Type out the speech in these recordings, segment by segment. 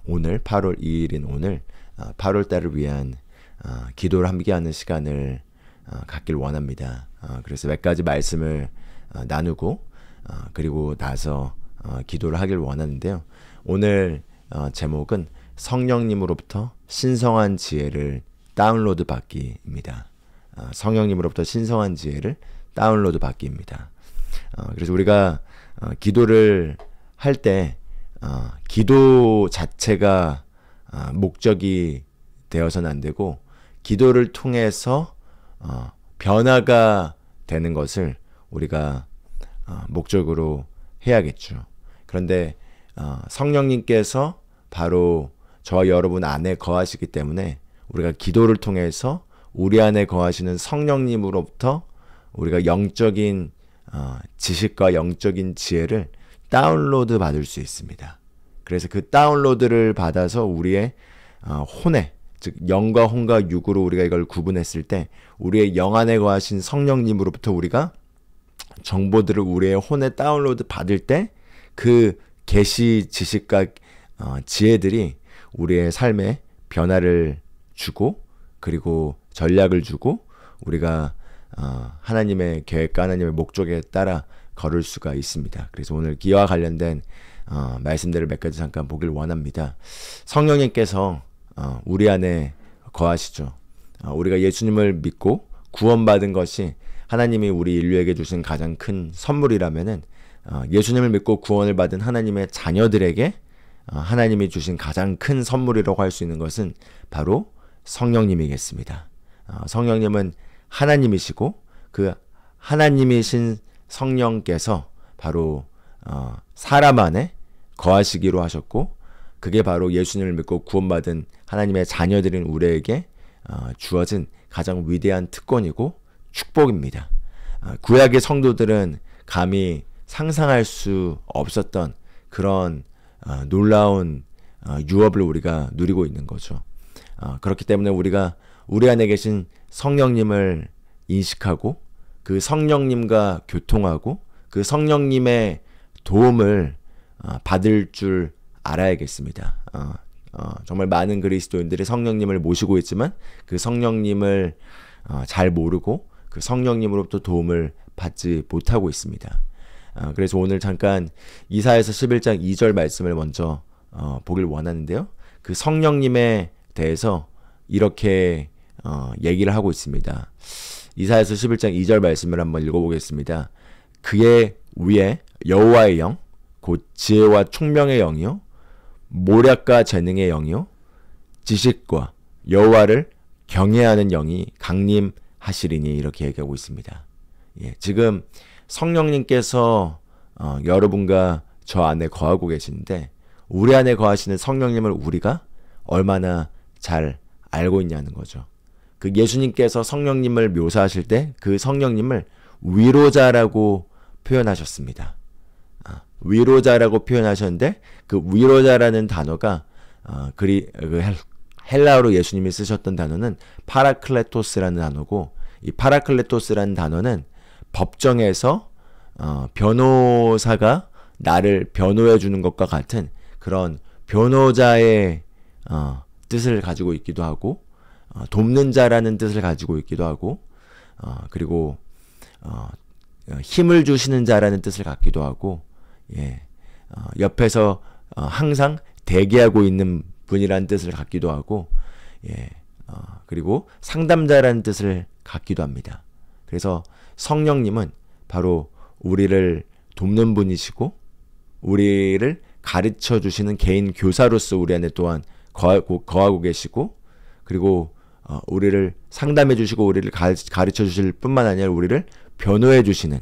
오늘 8월 2일인 오늘 8월 달을 위한 기도를 함께하는 시간을 갖길 원합니다. 그래서 몇 가지 말씀을 나누고 그리고 나서 기도를 하길 원하는데요. 오늘 제목은 성령님으로부터 신성한 지혜를 다운로드 받기입니다. 성령님으로부터 신성한 지혜를 다운로드 받기입니다. 그래서 우리가 기도를 할 때 기도 자체가 목적이 되어서는 안 되고 기도를 통해서 변화가 되는 것을 우리가 목적으로 해야겠죠. 그런데 성령님께서 바로 저와 여러분 안에 거하시기 때문에 우리가 기도를 통해서 우리 안에 거하시는 성령님으로부터 우리가 영적인 지식과 영적인 지혜를 다운로드 받을 수 있습니다. 그래서 그 다운로드를 받아서 우리의 혼에, 즉 영과 혼과 육으로 우리가 이걸 구분했을 때 우리의 영 안에 거하신 성령님으로부터 우리가 정보들을 우리의 혼에 다운로드 받을 때 그 계시 지식과 지혜들이 우리의 삶에 변화를 주고 그리고 전략을 주고 우리가 하나님의 계획과 하나님의 목적에 따라 걸을 수가 있습니다. 그래서 오늘 기와 관련된 말씀들을 몇 가지 잠깐 보길 원합니다. 성령님께서 우리 안에 거하시죠. 우리가 예수님을 믿고 구원받은 것이 하나님이 우리 인류에게 주신 가장 큰 선물이라면은 예수님을 믿고 구원을 받은 하나님의 자녀들에게 하나님이 주신 가장 큰 선물이라고 할 수 있는 것은 바로 성령님이겠습니다. 성령님은 하나님이시고 그 하나님이신 성령께서 바로 사람 안에 거하시기로 하셨고 그게 바로 예수님을 믿고 구원받은 하나님의 자녀들인 우리에게 주어진 가장 위대한 특권이고 축복입니다. 구약의 성도들은 감히 상상할 수 없었던 그런 놀라운 유업을 우리가 누리고 있는 거죠. 그렇기 때문에 우리가 우리 안에 계신 성령님을 인식하고 그 성령님과 교통하고 그 성령님의 도움을 받을 줄 알아야겠습니다. 정말 많은 그리스도인들이 성령님을 모시고 있지만 그 성령님을 잘 모르고 그 성령님으로부터 도움을 받지 못하고 있습니다. 그래서 오늘 잠깐 이사야서 11장 2절 말씀을 먼저 보길 원하는데요. 그 성령님에 대해서 이렇게 얘기를 하고 있습니다. 이사야서 11장 2절 말씀을 한번 읽어보겠습니다. 그의 위에 여호와의 영, 곧 지혜와 총명의 영이요 모략과 재능의 영이요 지식과 여호와를 경외하는 영이 강림하시리니 이렇게 얘기하고 있습니다. 지금 성령님께서 여러분과 저 안에 거하고 계시는데 우리 안에 거하시는 성령님을 우리가 얼마나 잘 알고 있냐는 거죠. 그 예수님께서 성령님을 묘사하실 때 그 성령님을 위로자라고 표현하셨습니다. 위로자라고 표현하셨는데 그 위로자라는 단어가 헬라어로 예수님이 쓰셨던 단어는 파라클레토스라는 단어고 이 파라클레토스라는 단어는 법정에서 변호사가 나를 변호해 주는 것과 같은 그런 변호자의 뜻을 가지고 있기도 하고 돕는 자라는 뜻을 가지고 있기도 하고 그리고 힘을 주시는 자라는 뜻을 갖기도 하고 옆에서 항상 대기하고 있는 분이라는 뜻을 갖기도 하고 그리고 상담자라는 뜻을 갖기도 합니다. 그래서 성령님은 바로 우리를 돕는 분이시고 우리를 가르쳐 주시는 개인 교사로서 우리 안에 또한 거하고 계시고 그리고 우리를 상담해 주시고 우리를 가르쳐 주실 뿐만 아니라 우리를 변호해 주시는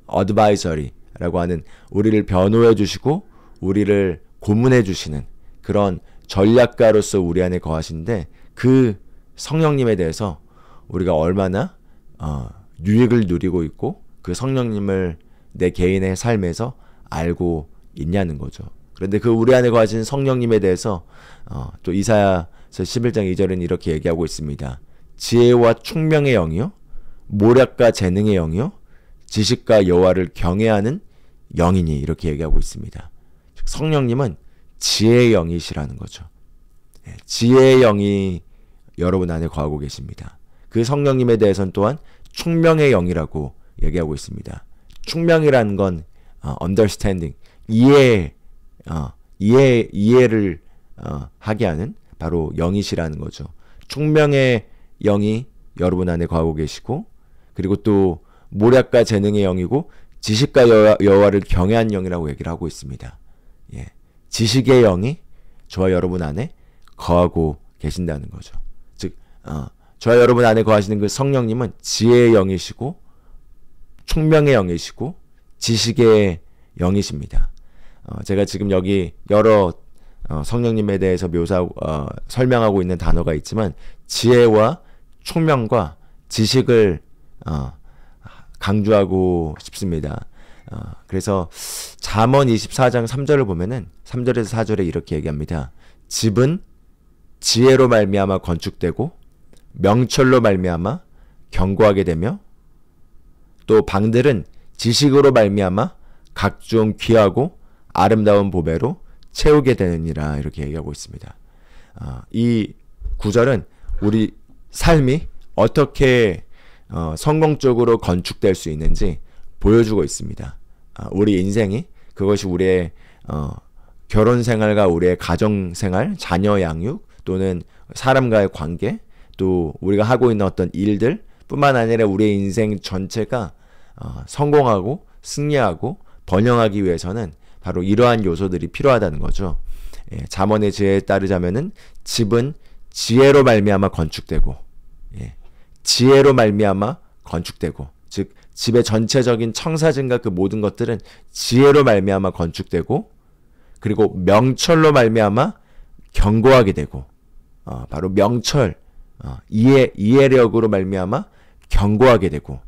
어드바이저리라고 하는 우리를 변호해 주시고 우리를 고문해 주시는 그런 전략가로서 우리 안에 거하시는데 그 성령님에 대해서 우리가 얼마나 유익을 누리고 있고 그 성령님을 내 개인의 삶에서 알고 있냐는 거죠. 그런데 그 우리 안에 거하신 성령님에 대해서 또 이사야서 11장 2절은 이렇게 얘기하고 있습니다. 지혜와 총명의 영이요 모략과 재능의 영이요 지식과 여호와를 경외하는 영이니 이렇게 얘기하고 있습니다. 즉 성령님은 지혜의 영이시라는 거죠. 예, 지혜의 영이 여러분 안에 거하고 계십니다. 그 성령님에 대해서는 또한 총명의 영이라고 얘기하고 있습니다. 총명이라는 건 understanding, 이해를 하게 하는 바로 영이시라는 거죠. 총명의 영이 여러분 안에 거하고 계시고, 그리고 또 모략과 재능의 영이고 지식과 여호와를 경외한 영이라고 얘기를 하고 있습니다. 예, 지식의 영이 저와 여러분 안에 거하고 계신다는 거죠. 즉, 저와 여러분 안에 거하시는 그 성령님은 지혜의 영이시고 총명의 영이시고 지식의 영이십니다. 제가 지금 여기 여러 성령님에 대해서 설명하고 있는 단어가 있지만 지혜와 총명과 지식을 강조하고 싶습니다. 그래서 잠언 24장 3절을 보면은 3절에서 4절에 이렇게 얘기합니다. 집은 지혜로 말미암아 건축되고 명철로 말미암아 견고하게 되며 또 방들은 지식으로 말미암아 각종 귀하고 아름다운 보배로 채우게 되느니라 이렇게 얘기하고 있습니다. 이 구절은 우리 삶이 어떻게 성공적으로 건축될 수 있는지 보여주고 있습니다. 우리 인생이 그것이 우리의 결혼 생활과 우리의 가정 생활, 자녀 양육 또는 사람과의 관계 또 우리가 하고 있는 어떤 일들 뿐만 아니라 우리의 인생 전체가 성공하고 승리하고 번영하기 위해서는 바로 이러한 요소들이 필요하다는 거죠. 예, 잠언의 지혜에 따르자면은 집은 지혜로 말미암아 건축되고, 예, 지혜로 말미암아 건축되고, 즉 집의 전체적인 청사진과 그 모든 것들은 지혜로 말미암아 건축되고, 그리고 명철로 말미암아 견고하게 되고, 바로 명철, 이해력으로 말미암아 견고하게 되고,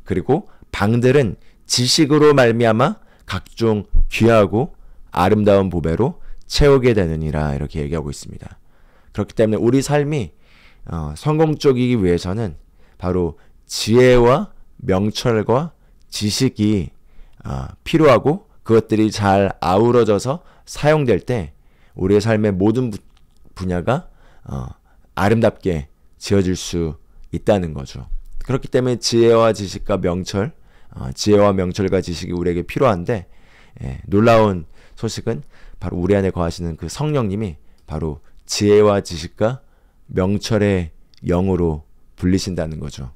그리고 방들은 지식으로 말미암아 각종 귀하고 아름다운 보배로 채우게 되느니라 이렇게 얘기하고 있습니다. 그렇기 때문에 우리 삶이 성공적이기 위해서는 바로 지혜와 명철과 지식이 필요하고 그것들이 잘 아우러져서 사용될 때 우리의 삶의 모든 분야가 아름답게 지어질 수 있다는 거죠. 그렇기 때문에 지혜와 지식과 명철, 지혜와 명철과 지식이 우리에게 필요한데, 놀라운 소식은 바로 우리 안에 거하시는 그 성령님이 바로 지혜와 지식과 명철의 영으로 불리신다는 거죠.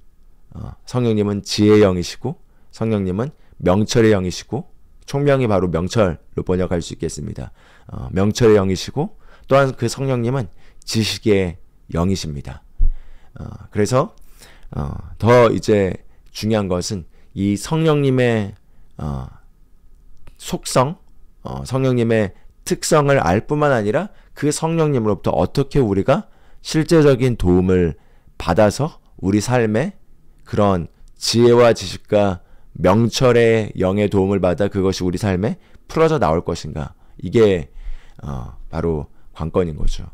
성령님은 지혜의 영이시고 성령님은 명철의 영이시고 총명이 바로 명철로 번역할 수 있겠습니다. 명철의 영이시고 또한 그 성령님은 지식의 영이십니다. 그래서 더 이제 중요한 것은 이 성령님의 속성, 성령님의 특성을 알 뿐만 아니라 그 성령님으로부터 어떻게 우리가 실제적인 도움을 받아서 우리 삶에 그런 지혜와 지식과 명철의 영의 도움을 받아 그것이 우리 삶에 풀어져 나올 것인가. 이게 바로 관건인 거죠.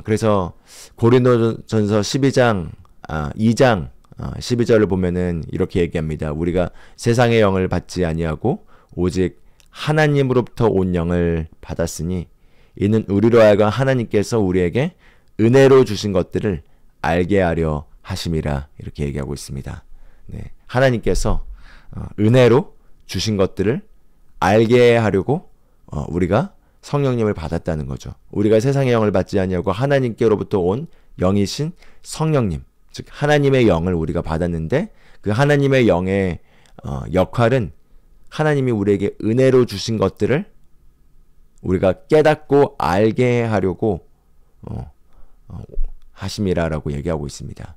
그래서 고린도전서 2장 12절을 보면은 이렇게 얘기합니다. 우리가 세상의 영을 받지 아니하고 오직 하나님으로부터 온 영을 받았으니 이는 우리로 하여금 하나님께서 우리에게 은혜로 주신 것들을 알게 하려 하심이라 이렇게 얘기하고 있습니다. 네, 하나님께서 은혜로 주신 것들을 알게 하려고 우리가 성령님을 받았다는 거죠. 우리가 세상의 영을 받지 아니하고 하나님께로부터 온 영이신 성령님, 즉 하나님의 영을 우리가 받았는데 그 하나님의 영의 역할은 하나님이 우리에게 은혜로 주신 것들을 우리가 깨닫고 알게 하려고 하심이라라고 얘기하고 있습니다.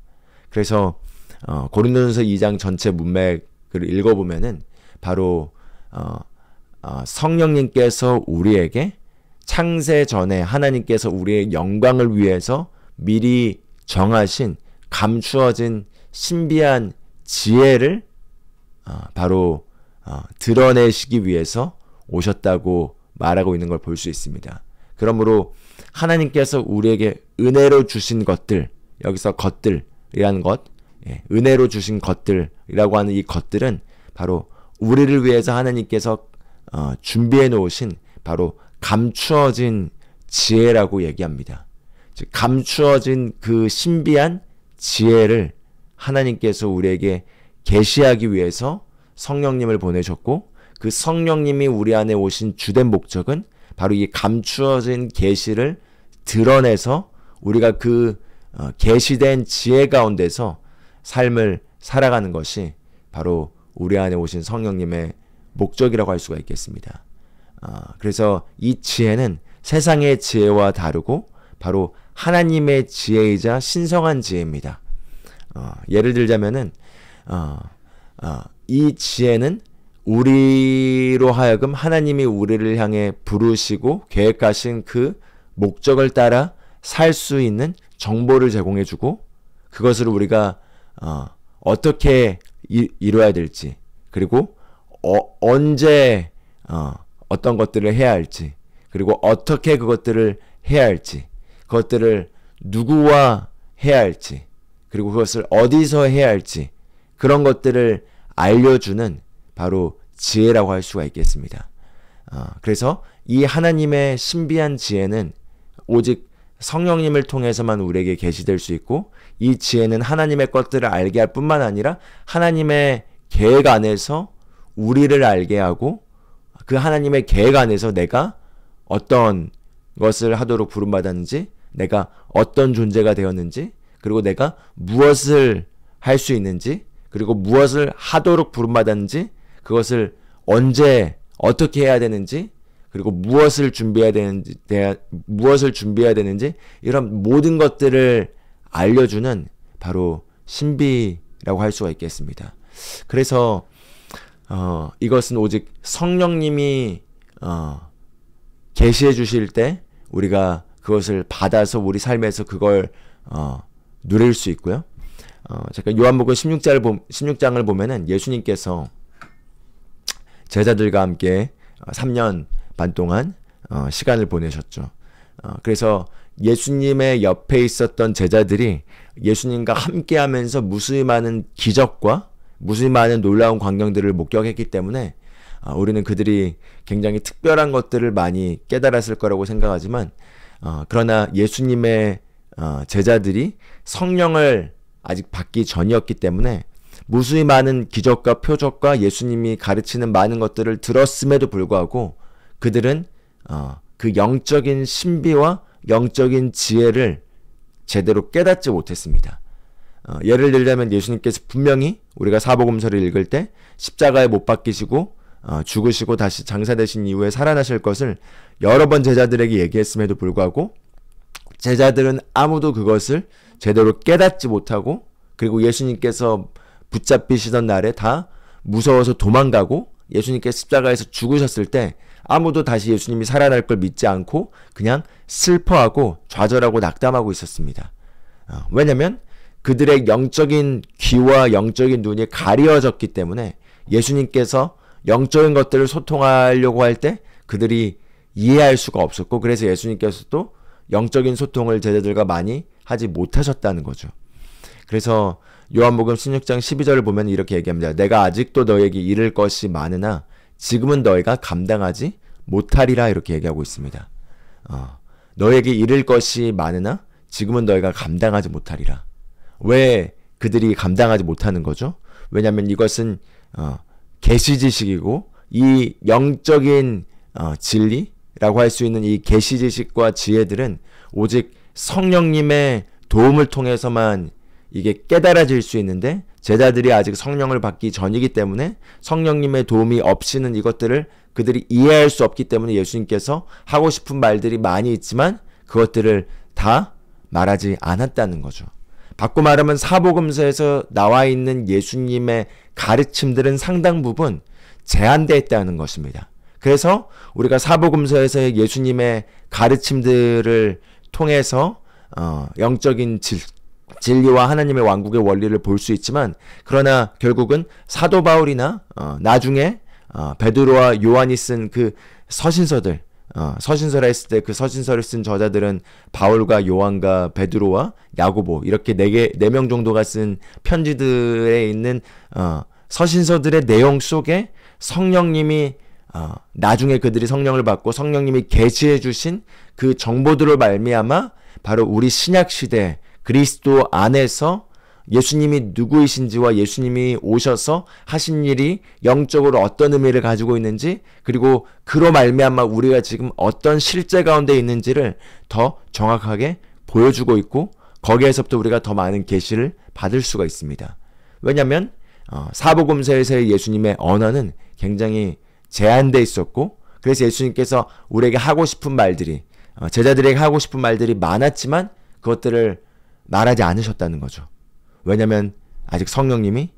그래서 고린도전서 2장 전체 문맥을 읽어보면은 바로 성령님께서 우리에게 창세 전에 하나님께서 우리의 영광을 위해서 미리 정하신 감추어진 신비한 지혜를 바로 드러내시기 위해서 오셨다고 말하고 있는 걸 볼 수 있습니다. 그러므로 하나님께서 우리에게 은혜로 주신 것들, 여기서 것들이라는 것, 은혜로 주신 것들이라고 하는 이 것들은 바로 우리를 위해서 하나님께서 준비해 놓으신 바로 감추어진 지혜라고 얘기합니다. 즉 감추어진 그 신비한 지혜를 하나님께서 우리에게 계시하기 위해서 성령님을 보내셨고, 그 성령님이 우리 안에 오신 주된 목적은 바로 이 감추어진 계시를 드러내서 우리가 그 계시된 지혜 가운데서 삶을 살아가는 것이 바로 우리 안에 오신 성령님의 목적이라고 할 수가 있겠습니다. 그래서 이 지혜는 세상의 지혜와 다르고 바로 하나님의 지혜이자 신성한 지혜입니다. 예를 들자면은 이 지혜는 우리로 하여금 하나님이 우리를 향해 부르시고 계획하신 그 목적을 따라 살 수 있는 정보를 제공해주고, 그것을 우리가 어떻게 이루어야 될지, 그리고 언제 어떤 것들을 해야 할지, 그리고 어떻게 그것들을 해야 할지, 그것들을 누구와 해야 할지, 그리고 그것을 어디서 해야 할지, 그런 것들을 알려주는 바로 지혜라고 할 수가 있겠습니다. 그래서 이 하나님의 신비한 지혜는 오직 성령님을 통해서만 우리에게 계시될 수 있고, 이 지혜는 하나님의 것들을 알게 할 뿐만 아니라 하나님의 계획 안에서 우리를 알게 하고, 그 하나님의 계획 안에서 내가 어떤 것을 하도록 부름받았는지, 내가 어떤 존재가 되었는지, 그리고 내가 무엇을 할 수 있는지, 그리고 무엇을 하도록 부름받았는지, 그것을 언제 어떻게 해야 되는지, 그리고 무엇을 준비해야 되는지 이런 모든 것들을 알려주는 바로 신비라고 할 수가 있겠습니다. 그래서 이것은 오직 성령님이 계시해 주실 때 우리가 그것을 받아서 우리 삶에서 그걸 누릴 수 있고요. 잠깐 요한복음 16장을 보면은 예수님께서 제자들과 함께 3년 반 동안 시간을 보내셨죠. 그래서 예수님의 옆에 있었던 제자들이 예수님과 함께 하면서 무수히 많은 기적과 무수히 많은 놀라운 광경들을 목격했기 때문에 우리는 그들이 굉장히 특별한 것들을 많이 깨달았을 거라고 생각하지만, 그러나 예수님의 제자들이 성령을 아직 받기 전이었기 때문에 무수히 많은 기적과 표적과 예수님이 가르치는 많은 것들을 들었음에도 불구하고 그들은 그 영적인 신비와 영적인 지혜를 제대로 깨닫지 못했습니다. 예를 들자면 예수님께서 분명히 우리가 사복음서를 읽을 때 십자가에 못 박히시고 죽으시고 다시 장사되신 이후에 살아나실 것을 여러 번 제자들에게 얘기했음에도 불구하고 제자들은 아무도 그것을 제대로 깨닫지 못하고, 그리고 예수님께서 붙잡히시던 날에 다 무서워서 도망가고, 예수님께서 십자가에서 죽으셨을 때 아무도 다시 예수님이 살아날 걸 믿지 않고 그냥 슬퍼하고 좌절하고 낙담하고 있었습니다. 왜냐면 그들의 영적인 귀와 영적인 눈이 가려졌기 때문에 예수님께서 영적인 것들을 소통하려고 할 때 그들이 이해할 수가 없었고, 그래서 예수님께서도 영적인 소통을 제자들과 많이 하지 못하셨다는 거죠. 그래서 요한복음 16장 12절을 보면 이렇게 얘기합니다. 내가 아직도 너에게 이를 것이 많으나 지금은 너희가 감당하지 못하리라, 이렇게 얘기하고 있습니다. 너에게 이를 것이 많으나 지금은 너희가 감당하지 못하리라. 왜 그들이 감당하지 못하는 거죠? 왜냐하면 이것은 계시 지식이고, 이 영적인 진리라고 할 수 있는 이 계시 지식과 지혜들은 오직 성령님의 도움을 통해서만 이게 깨달아질 수 있는데, 제자들이 아직 성령을 받기 전이기 때문에 성령님의 도움이 없이는 이것들을 그들이 이해할 수 없기 때문에 예수님께서 하고 싶은 말들이 많이 있지만 그것들을 다 말하지 않았다는 거죠. 바꿔 말하면 사복음서에서 나와 있는 예수님의 가르침들은 상당 부분 제한되어 있다는 것입니다. 그래서 우리가 사복음서에서의 예수님의 가르침들을 통해서 영적인 진리와 하나님의 왕국의 원리를 볼 수 있지만, 그러나 결국은 사도 바울이나 나중에 베드로와 요한이 쓴 그 서신서들, 서신서라 했을 때 그 서신서를 쓴 저자들은 바울과 요한과 베드로와 야고보, 이렇게 네 명 정도가 쓴 편지들에 있는 서신서들의 내용 속에 성령님이 나중에 그들이 성령을 받고 성령님이 계시해 주신 그 정보들을 말미암아 바로 우리 신약 시대 그리스도 안에서 예수님이 누구이신지와 예수님이 오셔서 하신 일이 영적으로 어떤 의미를 가지고 있는지, 그리고 그로 말미암아 우리가 지금 어떤 실제 가운데 있는지를 더 정확하게 보여주고 있고, 거기에서부터 우리가 더 많은 계시를 받을 수가 있습니다. 왜냐하면 사복음서에서의 예수님의 언어는 굉장히 제한되어 있었고, 그래서 예수님께서 우리에게 하고 싶은 말들이 제자들에게 하고 싶은 말들이 많았지만 그것들을 말하지 않으셨다는 거죠. 왜냐하면 아직 성령님이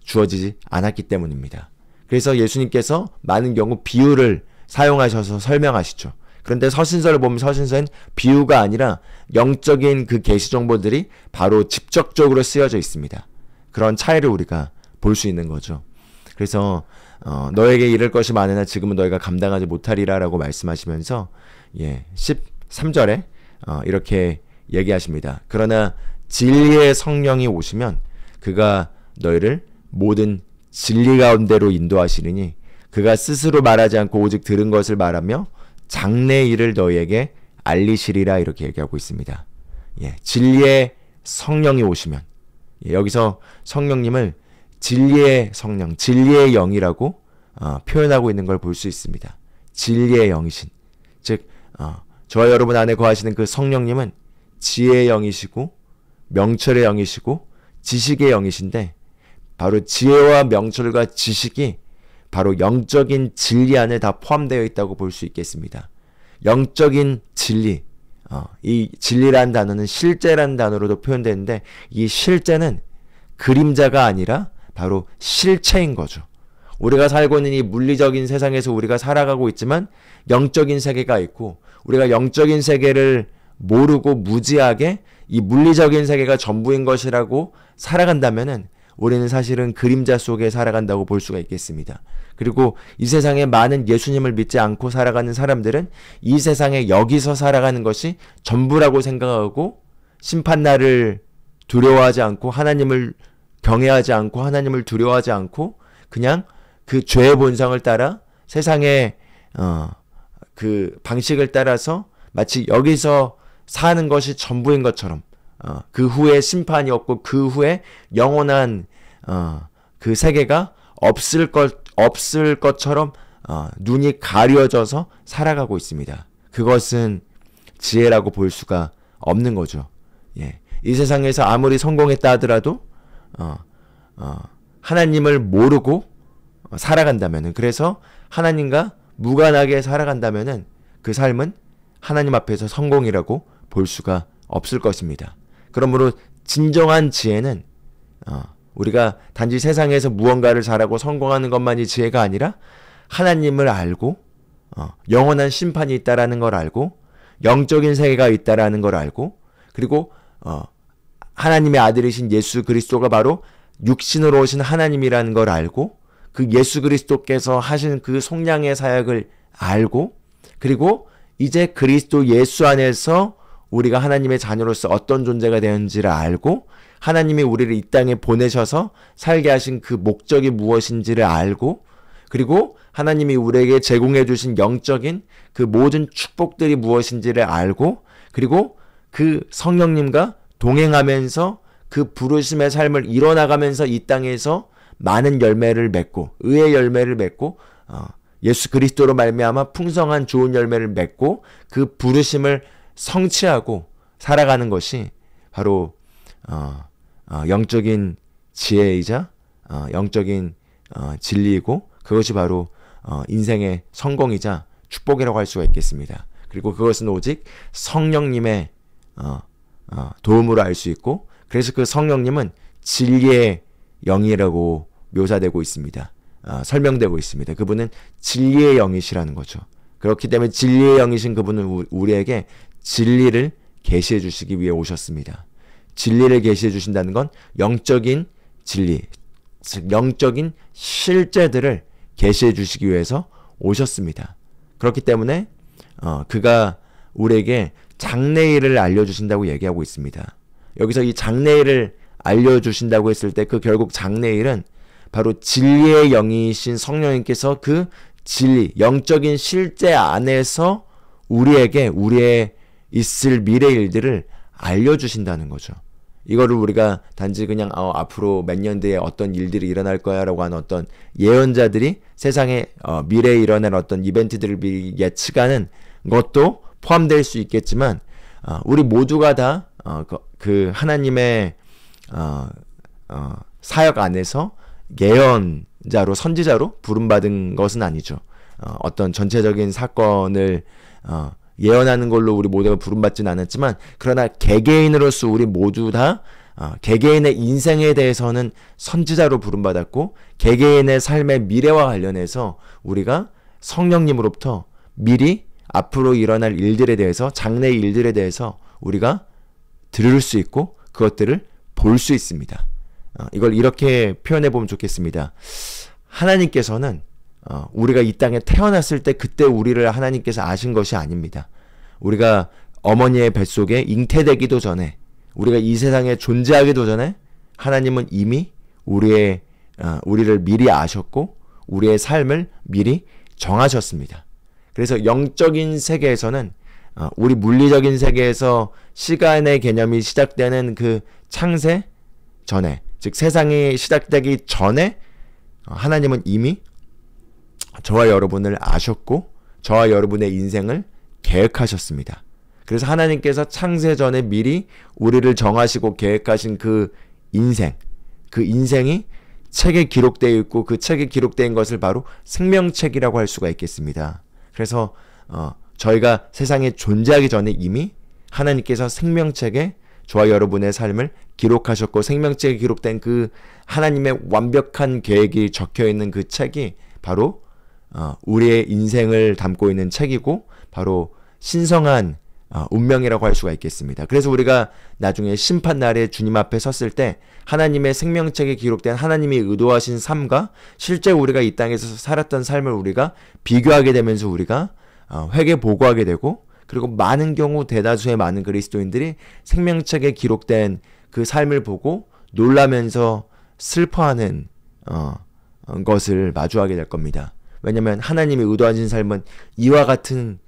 주어지지 않았기 때문입니다. 그래서 예수님께서 많은 경우 비유를 사용하셔서 설명하시죠. 그런데 서신서를 보면 서신서엔 비유가 아니라 영적인 그 계시 정보들이 바로 직접적으로 쓰여져 있습니다. 그런 차이를 우리가 볼 수 있는 거죠. 그래서 너에게 이를 것이 많으나 지금은 너희가 감당하지 못하리라 라고 말씀하시면서 13절에 이렇게 얘기하십니다. 그러나 진리의 성령이 오시면 그가 너희를 모든 진리 가운데로 인도하시리니 그가 스스로 말하지 않고 오직 들은 것을 말하며 장래 일을 너희에게 알리시리라, 이렇게 얘기하고 있습니다. 진리의 성령이 오시면, 여기서 성령님을 진리의 성령, 진리의 영이라고 표현하고 있는 걸 볼 수 있습니다. 진리의 영이신, 즉 저와 여러분 안에 거하시는 그 성령님은 지혜의 영이시고 명철의 영이시고 지식의 영이신데, 바로 지혜와 명철과 지식이 바로 영적인 진리 안에 다 포함되어 있다고 볼 수 있겠습니다. 영적인 진리, 이 진리라는 단어는 실제라는 단어로도 표현되는데, 이 실제는 그림자가 아니라 바로 실체인 거죠. 우리가 살고 있는 이 물리적인 세상에서 우리가 살아가고 있지만 영적인 세계가 있고, 우리가 영적인 세계를 모르고 무지하게 이 물리적인 세계가 전부인 것이라고 살아간다면은 우리는 사실은 그림자 속에 살아간다고 볼 수가 있겠습니다. 그리고 이 세상에 많은 예수님을 믿지 않고 살아가는 사람들은 이 세상에 여기서 살아가는 것이 전부라고 생각하고, 심판날을 두려워하지 않고, 하나님을 경외하지 않고, 하나님을 두려워하지 않고, 그냥 그 죄의 본성을 따라 세상의 그 방식을 따라서 마치 여기서 사는 것이 전부인 것처럼, 그 후에 심판이 없고 그 후에 영원한 그 세계가 없을 것처럼 눈이 가려져서 살아가고 있습니다. 그것은 지혜라고 볼 수가 없는 거죠. 이 세상에서 아무리 성공했다 하더라도 하나님을 모르고 살아간다면은, 그래서 하나님과 무관하게 살아간다면은 그 삶은 하나님 앞에서 성공이라고 볼 수가 없을 것입니다. 그러므로 진정한 지혜는 우리가 단지 세상에서 무언가를 잘하고 성공하는 것만이 지혜가 아니라 하나님을 알고 영원한 심판이 있다라는 걸 알고 영적인 세계가 있다라는 걸 알고, 그리고 하나님의 아들이신 예수 그리스도가 바로 육신으로 오신 하나님이라는 걸 알고, 그 예수 그리스도께서 하신 그 속량의 사역을 알고, 그리고 이제 그리스도 예수 안에서 우리가 하나님의 자녀로서 어떤 존재가 되는지를 알고, 하나님이 우리를 이 땅에 보내셔서 살게 하신 그 목적이 무엇인지를 알고, 그리고 하나님이 우리에게 제공해 주신 영적인 그 모든 축복들이 무엇인지를 알고, 그리고 그 성령님과 동행하면서 그 부르심의 삶을 이뤄나가면서 이 땅에서 많은 열매를 맺고, 의의 열매를 맺고, 예수 그리스도로 말미암아 풍성한 좋은 열매를 맺고 그 부르심을 성취하고 살아가는 것이 바로 영적인 지혜이자 영적인 진리이고, 그것이 바로 인생의 성공이자 축복이라고 할 수가 있겠습니다. 그리고 그것은 오직 성령님의 도움으로 알 수 있고, 그래서 그 성령님은 진리의 영이라고 묘사되고 있습니다. 설명되고 있습니다. 그분은 진리의 영이시라는 거죠. 그렇기 때문에 진리의 영이신 그분은 우리에게 진리를 계시해 주시기 위해 오셨습니다. 진리를 계시해 주신다는 건 영적인 진리, 즉 영적인 실제들을 계시해 주시기 위해서 오셨습니다. 그렇기 때문에 그가 우리에게 장래일을 알려주신다고 얘기하고 있습니다. 여기서 이 장래일을 알려주신다고 했을 때 그 결국 장래일은 바로 진리의 영이신 성령님께서 그 진리, 영적인 실제 안에서 우리에게 우리의 있을 미래 일들을 알려주신다는 거죠. 이거를 우리가 단지 그냥 앞으로 몇 년 뒤에 어떤 일들이 일어날 거야 라고 하는 어떤 예언자들이 세상에 미래에 일어날 어떤 이벤트들을 미리 예측하는 것도 포함될 수 있겠지만 우리 모두가 다 그 하나님의 사역 안에서 예언자로 선지자로 부름받은 것은 아니죠. 어떤 전체적인 사건을 예언하는 걸로 우리 모두가 부름받지는 않았지만 그러나 개개인으로서 우리 모두 다 개개인의 인생에 대해서는 선지자로 부름받았고 개개인의 삶의 미래와 관련해서 우리가 성령님으로부터 미리 앞으로 일어날 일들에 대해서 장래의 일들에 대해서 우리가 들을 수 있고 그것들을 볼 수 있습니다. 이걸 이렇게 표현해 보면 좋겠습니다. 하나님께서는 우리가 이 땅에 태어났을 때 그때 우리를 하나님께서 아신 것이 아닙니다. 우리가 어머니의 뱃속에 잉태되기도 전에 우리가 이 세상에 존재하기도 전에 하나님은 이미 우리를 미리 아셨고 우리의 삶을 미리 정하셨습니다. 그래서 영적인 세계에서는 우리 물리적인 세계에서 시간의 개념이 시작되는 그 창세 전에 즉 세상이 시작되기 전에 하나님은 이미 저와 여러분을 아셨고 저와 여러분의 인생을 계획하셨습니다. 그래서 하나님께서 창세 전에 미리 우리를 정하시고 계획하신 그 인생이 책에 기록되어 있고 그 책에 기록된 것을 바로 생명책이라고 할 수가 있겠습니다. 그래서 저희가 세상에 존재하기 전에 이미 하나님께서 생명책에 저와 여러분의 삶을 기록하셨고 생명책에 기록된 그 하나님의 완벽한 계획이 적혀있는 그 책이 바로 우리의 인생을 담고 있는 책이고 바로 신성한 운명이라고 할 수가 있겠습니다. 그래서 우리가 나중에 심판날에 주님 앞에 섰을 때 하나님의 생명책에 기록된 하나님이 의도하신 삶과 실제 우리가 이 땅에서 살았던 삶을 우리가 비교하게 되면서 우리가 회개 보고하게 되고 그리고 많은 경우 대다수의 많은 그리스도인들이 생명책에 기록된 그 삶을 보고 놀라면서 슬퍼하는 것을 마주하게 될 겁니다. 왜냐하면 하나님이 의도하신 삶은 이와 같은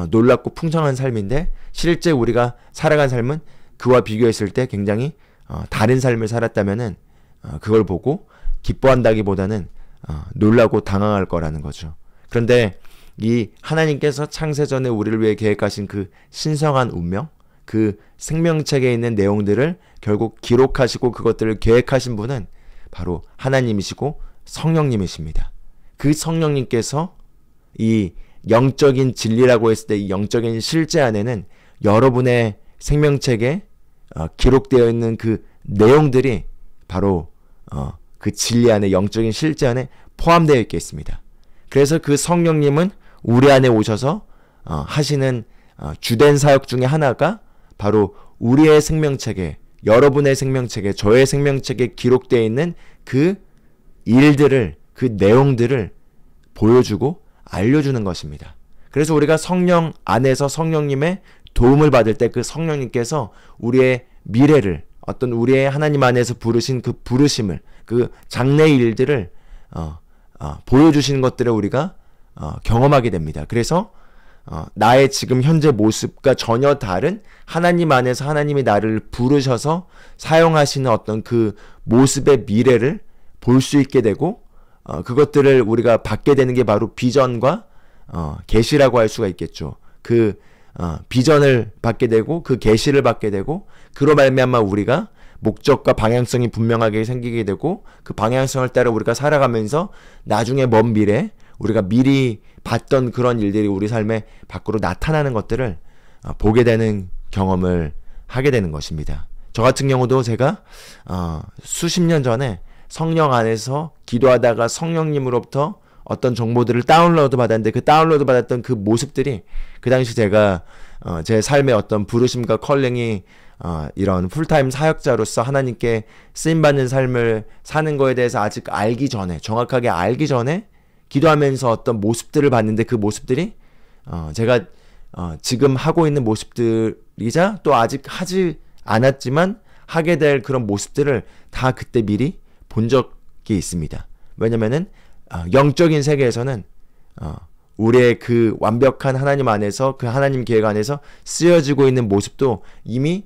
놀랍고 풍성한 삶인데 실제 우리가 살아간 삶은 그와 비교했을 때 굉장히 다른 삶을 살았다면은 그걸 보고 기뻐한다기보다는 놀라고 당황할 거라는 거죠. 그런데 이 하나님께서 창세전에 우리를 위해 계획하신 그 신성한 운명, 그 생명책에 있는 내용들을 결국 기록하시고 그것들을 계획하신 분은 바로 하나님이시고 성령님이십니다. 그 성령님께서 이 영적인 진리라고 했을 때 이 영적인 실제 안에는 여러분의 생명책에 기록되어 있는 그 내용들이 바로 그 진리 안에 영적인 실제 안에 포함되어 있겠습니다. 그래서 그 성령님은 우리 안에 오셔서 하시는 주된 사역 중에 하나가 바로 우리의 생명책에 여러분의 생명책에 저의 생명책에 기록되어 있는 그 일들을 그 내용들을 보여주고 알려주는 것입니다. 그래서 우리가 성령 안에서 성령님의 도움을 받을 때 그 성령님께서 우리의 미래를 어떤 우리의 하나님 안에서 부르신 그 부르심을 그 장래의 일들을 보여주시는 것들을 우리가 경험하게 됩니다. 그래서 나의 지금 현재 모습과 전혀 다른 하나님 안에서 하나님이 나를 부르셔서 사용하시는 어떤 그 모습의 미래를 볼 수 있게 되고 그것들을 우리가 받게 되는 게 바로 비전과 계시라고 할 수가 있겠죠. 그 비전을 받게 되고 그 계시를 받게 되고 그로 말미암아 우리가 목적과 방향성이 분명하게 생기게 되고 그 방향성을 따라 우리가 살아가면서 나중에 먼 미래 우리가 미리 봤던 그런 일들이 우리 삶에 밖으로 나타나는 것들을 보게 되는 경험을 하게 되는 것입니다. 저 같은 경우도 제가 수십 년 전에 성령 안에서 기도하다가 성령님으로부터 어떤 정보들을 다운로드 받았는데 그 다운로드 받았던 그 모습들이 그 당시 제가 제 삶의 어떤 부르심과 컬링이 이런 풀타임 사역자로서 하나님께 쓰임받는 삶을 사는 거에 대해서 아직 알기 전에 정확하게 알기 전에 기도하면서 어떤 모습들을 봤는데 그 모습들이 제가 지금 하고 있는 모습들이자 또 아직 하지 않았지만 하게 될 그런 모습들을 다 그때 미리 본 적이 있습니다. 왜냐면은 영적인 세계에서는 우리의 그 완벽한 하나님 안에서, 그 하나님 계획 안에서 쓰여지고 있는 모습도 이미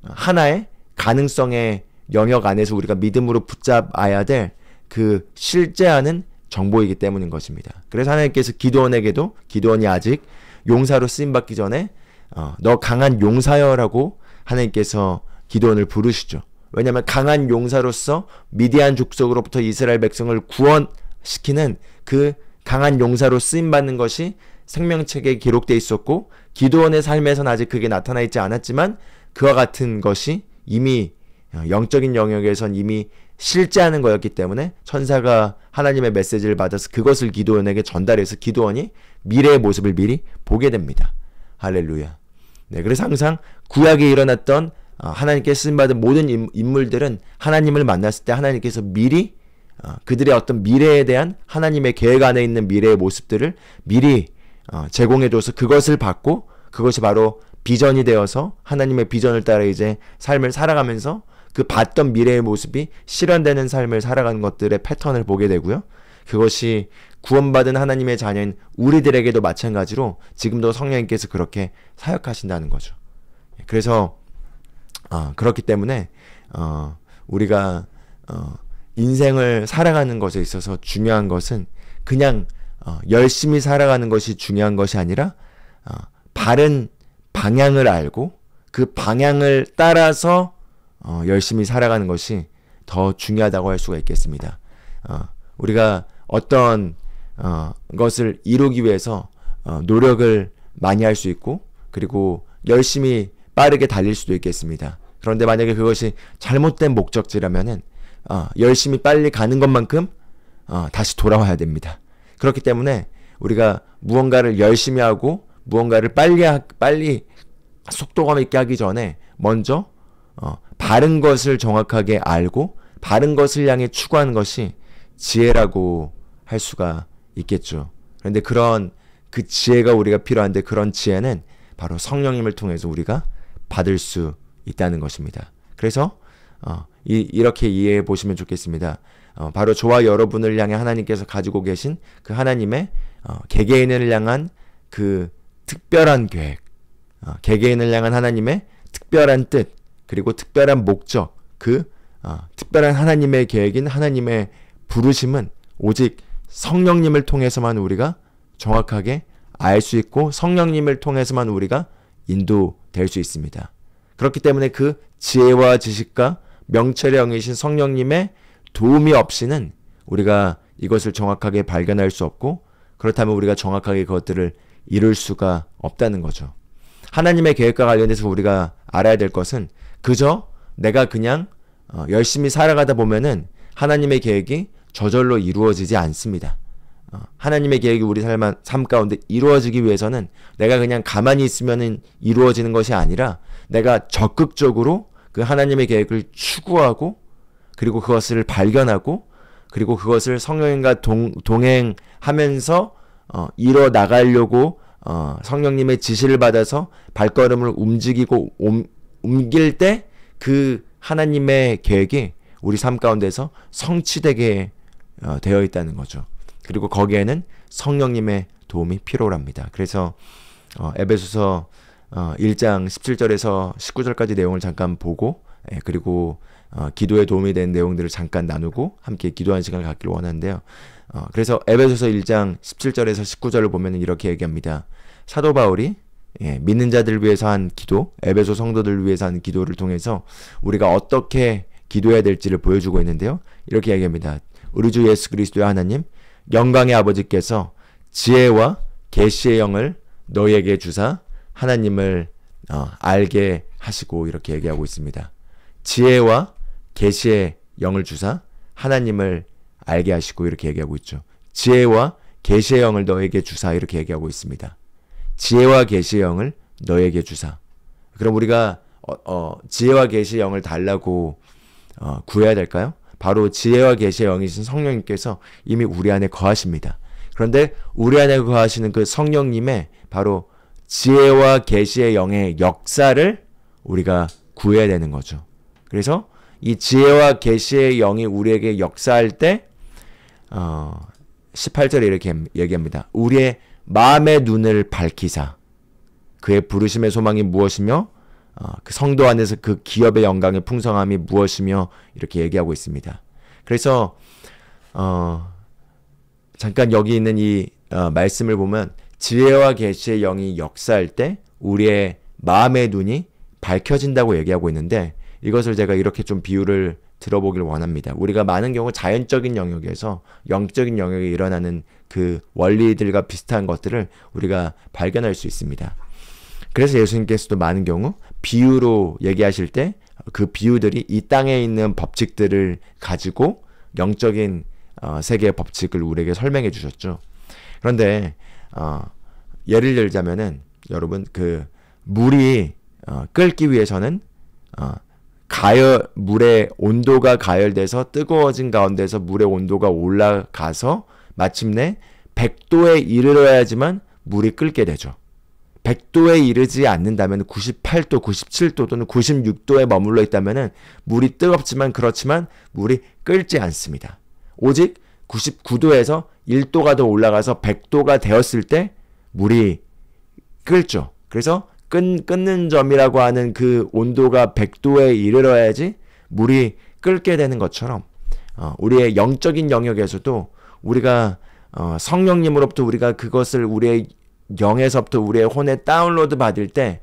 하나의 가능성의 영역 안에서 우리가 믿음으로 붙잡아야 될 그 실제하는 정보이기 때문인 것입니다. 그래서 하나님께서 기드온에게도, 기드온이 아직 용사로 쓰임받기 전에 너 강한 용사여라고 하나님께서 기드온을 부르시죠. 왜냐하면 강한 용사로서 미디안 족속으로부터 이스라엘 백성을 구원시키는 그 강한 용사로 쓰임받는 것이 생명책에 기록되어 있었고, 기드온의 삶에서는 아직 그게 나타나 있지 않았지만 그와 같은 것이 이미 영적인 영역에선 이미 실제하는 거였기 때문에 천사가 하나님의 메시지를 받아서 그것을 기드온에게 전달해서 기드온이 미래의 모습을 미리 보게 됩니다. 할렐루야. 네, 그래서 항상 구약에 일어났던 하나님께 쓰임받은 모든 인물들은 하나님을 만났을 때 하나님께서 미리 그들의 어떤 미래에 대한 하나님의 계획 안에 있는 미래의 모습들을 미리 제공해줘서 그것을 받고, 그것이 바로 비전이 되어서 하나님의 비전을 따라 이제 삶을 살아가면서 그 봤던 미래의 모습이 실현되는 삶을 살아가는 것들의 패턴을 보게 되고요. 그것이 구원받은 하나님의 자녀인 우리들에게도 마찬가지로 지금도 성령님께서 그렇게 사역하신다는 거죠. 그래서 그렇기 때문에 우리가 인생을 살아가는 것에 있어서 중요한 것은 그냥 열심히 살아가는 것이 중요한 것이 아니라 바른 방향을 알고 그 방향을 따라서 열심히 살아가는 것이 더 중요하다고 할 수가 있겠습니다. 우리가 어떤 것을 이루기 위해서 노력을 많이 할 수 있고, 그리고 열심히 빠르게 달릴 수도 있겠습니다. 그런데 만약에 그것이 잘못된 목적지라면은 열심히 빨리 가는 것만큼 다시 돌아와야 됩니다. 그렇기 때문에 우리가 무언가를 열심히 하고 무언가를 빨리 속도감 있게 하기 전에 먼저 바른 것을 정확하게 알고 바른 것을 향해 추구하는 것이 지혜라고 할 수가 있겠죠. 그런데 그런 그 지혜가 우리가 필요한데, 그런 지혜는 바로 성령님을 통해서 우리가 받을 수 있다는 것입니다. 그래서 이렇게 이해해 보시면 좋겠습니다. 바로 저와 여러분을 향해 하나님께서 가지고 계신 그 하나님의 개개인을 향한 그 특별한 계획, 개개인을 향한 하나님의 특별한 뜻, 그리고 특별한 목적, 그 특별한 하나님의 계획인 하나님의 부르심은 오직 성령님을 통해서만 우리가 정확하게 알 수 있고, 성령님을 통해서만 우리가 인도될 수 있습니다. 그렇기 때문에 그 지혜와 지식과 명철의 영이신 성령님의 도움이 없이는 우리가 이것을 정확하게 발견할 수 없고, 그렇다면 우리가 정확하게 그것들을 이룰 수가 없다는 거죠. 하나님의 계획과 관련해서 우리가 알아야 될 것은 그저 내가 그냥 열심히 살아가다 보면은 하나님의 계획이 저절로 이루어지지 않습니다. 하나님의 계획이 우리 삶 가운데 이루어지기 위해서는 내가 그냥 가만히 있으면은 이루어지는 것이 아니라 내가 적극적으로 그 하나님의 계획을 추구하고, 그리고 그것을 발견하고, 그리고 그것을 성령님과 동행하면서 이뤄 나가려고 성령님의 지시를 받아서 발걸음을 움직이고 옮길 때 그 하나님의 계획이 우리 삶 가운데서 성취되게 되어 있다는 거죠. 그리고 거기에는 성령님의 도움이 필요합니다. 그래서 에베소서 1장 17절에서 19절까지 내용을 잠깐 보고, 그리고 기도에 도움이 되는 내용들을 잠깐 나누고 함께 기도하는 시간을 갖기를 원하는데요. 그래서 에베소서 1장 17절에서 19절을 보면 이렇게 얘기합니다. 사도 바울이 믿는 자들을 위해서 한 기도, 에베소 성도들을 위해서 한 기도를 통해서 우리가 어떻게 기도해야 될지를 보여주고 있는데요. 이렇게 얘기합니다. 우리 주 예수 그리스도의 하나님, 영광의 아버지께서 지혜와 계시의 영을 너희에게 주사 하나님을 알게 하시고, 이렇게 얘기하고 있습니다. 지혜와 계시의 영을 주사 하나님을 알게 하시고, 이렇게 얘기하고 있죠. 지혜와 계시의 영을 너에게 주사, 이렇게 얘기하고 있습니다. 지혜와 계시의 영을 너에게 주사. 그럼 우리가 지혜와 계시의 영을 달라고 구해야 될까요? 바로 지혜와 계시의 영이신 성령님께서 이미 우리 안에 거하십니다. 그런데 우리 안에 거하시는 그 성령님의 바로 지혜와 계시의 영의 역사를 우리가 구해야 되는 거죠. 그래서 이 지혜와 계시의 영이 우리에게 역사할 때 18절에 이렇게 얘기합니다. 우리의 마음의 눈을 밝히사 그의 부르심의 소망이 무엇이며 그 성도 안에서 그 기업의 영광의 풍성함이 무엇이며 이렇게 얘기하고 있습니다. 그래서 잠깐 여기 있는 이 말씀을 보면 지혜와 계시의 영이 역사할 때 우리의 마음의 눈이 밝혀진다고 얘기하고 있는데 이것을 제가 이렇게 좀 비유를 들어보길 원합니다. 우리가 많은 경우 자연적인 영역에서 영적인 영역에 일어나는 그 원리들과 비슷한 것들을 우리가 발견할 수 있습니다. 그래서 예수님께서도 많은 경우 비유로 얘기하실 때 그 비유들이 이 땅에 있는 법칙들을 가지고 영적인 세계의 법칙을 우리에게 설명해 주셨죠. 그런데 예를 들자면은 여러분 그 물이 끓기 위해서는 물의 온도가 가열돼서 뜨거워진 가운데서 물의 온도가 올라가서 마침내 100도에 이르러야지만 물이 끓게 되죠. 100도에 이르지 않는다면 98도, 97도 또는 96도에 머물러 있다면 물이 뜨겁지만 그렇지만 물이 끓지 않습니다. 오직 99도에서 1도가 더 올라가서 100도가 되었을 때 물이 끓죠. 그래서 끓는 점이라고 하는 그 온도가 100도에 이르러야지 물이 끓게 되는 것처럼 우리의 영적인 영역에서도 우리가 성령님으로부터 우리가 그것을 우리의 영에서부터 우리의 혼에 다운로드 받을 때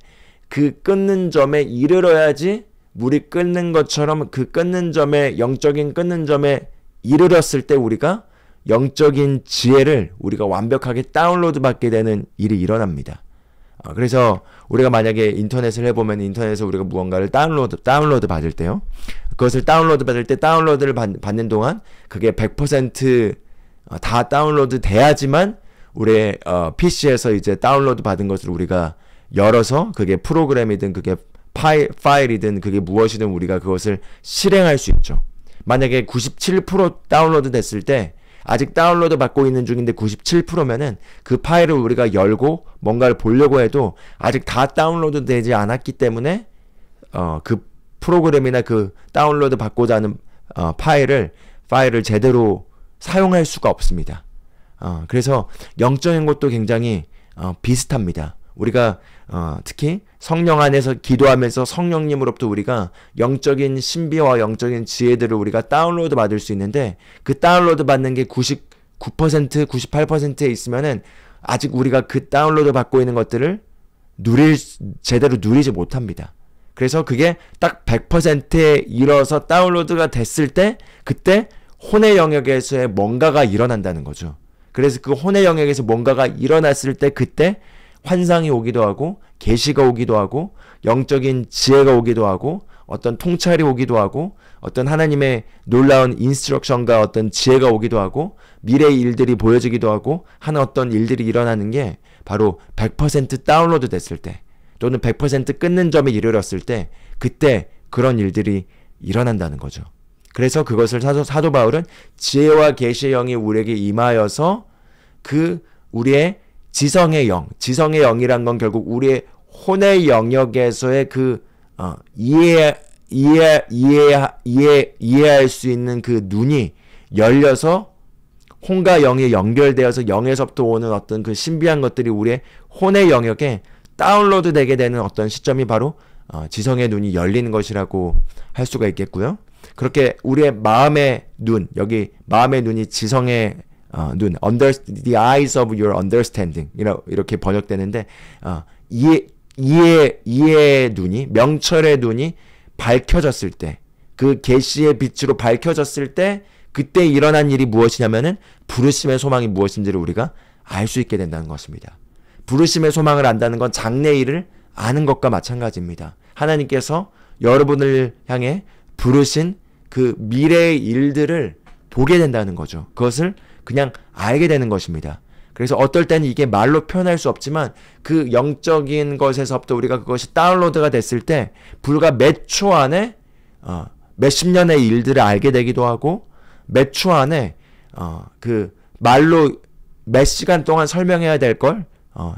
그 끓는 점에 이르러야지 물이 끓는 것처럼 그 끓는 점에 영적인 끓는 점에 이르렀을 때 우리가 영적인 지혜를 우리가 완벽하게 다운로드 받게 되는 일이 일어납니다. 그래서 우리가 만약에 인터넷을 해보면 인터넷에서 우리가 무언가를 다운로드 받을 때요. 그것을 다운로드 받을 때 다운로드를 받는 동안 그게 100% 다운로드 돼야지만 우리의 PC에서 이제 다운로드 받은 것을 우리가 열어서 그게 프로그램이든 그게 파일이든 그게 무엇이든 우리가 그것을 실행할 수 있죠. 만약에 97% 다운로드 됐을 때 아직 다운로드 받고 있는 중인데 97%면은 그 파일을 우리가 열고 뭔가를 보려고 해도 아직 다 다운로드 되지 않았기 때문에 그 프로그램이나 그 다운로드 받고자 하는 파일을 제대로 사용할 수가 없습니다. 그래서 영적인 것도 굉장히 비슷합니다. 우리가 특히 성령 안에서 기도하면서 성령님으로부터 우리가 영적인 신비와 영적인 지혜들을 우리가 다운로드 받을 수 있는데 그 다운로드 받는 게 99%, 98%에 있으면은 아직 우리가 그 다운로드 받고 있는 것들을 제대로 누리지 못합니다. 그래서 그게 딱 100%에 이뤄서 다운로드가 됐을 때 그때 혼의 영역에서의 뭔가가 일어난다는 거죠. 그래서 그 혼의 영역에서 뭔가가 일어났을 때 그때 환상이 오기도 하고 계시가 오기도 하고 영적인 지혜가 오기도 하고 어떤 통찰이 오기도 하고 어떤 하나님의 놀라운 인스트럭션과 어떤 지혜가 오기도 하고 미래의 일들이 보여지기도 하고 하는 어떤 일들이 일어나는 게 바로 100% 다운로드 됐을 때 또는 100% 끊는 점에 이르렀을 때 그때 그런 일들이 일어난다는 거죠. 그래서 그것을 사도 바울은 지혜와 계시의 영이 우리에게 임하여서 그 우리의 지성의 영이란 건 결국 우리의 혼의 영역에서의 그 이해할 수 있는 그 눈이 열려서 혼과 영이 연결되어서 영에서부터 오는 어떤 그 신비한 것들이 우리의 혼의 영역에 다운로드 되게 되는 어떤 시점이 바로 지성의 눈이 열리는 것이라고 할 수가 있겠고요. 그렇게 우리의 마음의 눈, 여기 마음의 눈이 지성의 눈, the eyes of your understanding 이렇게 번역되는데 이해의 눈이, 명철의 눈이 밝혀졌을 때, 그 계시의 빛으로 밝혀졌을 때 그때 일어난 일이 무엇이냐면은 부르심의 소망이 무엇인지를 우리가 알 수 있게 된다는 것입니다. 부르심의 소망을 안다는 건 장래일을 아는 것과 마찬가지입니다. 하나님께서 여러분을 향해 부르신 그 미래의 일들을 보게 된다는 거죠. 그것을 그냥 알게 되는 것입니다. 그래서 어떨 때는 이게 말로 표현할 수 없지만 그 영적인 것에서부터 우리가 그것이 다운로드가 됐을 때 불과 몇 초 안에 몇십 년의 일들을 알게 되기도 하고 몇 초 안에 그 말로 몇 시간 동안 설명해야 될 걸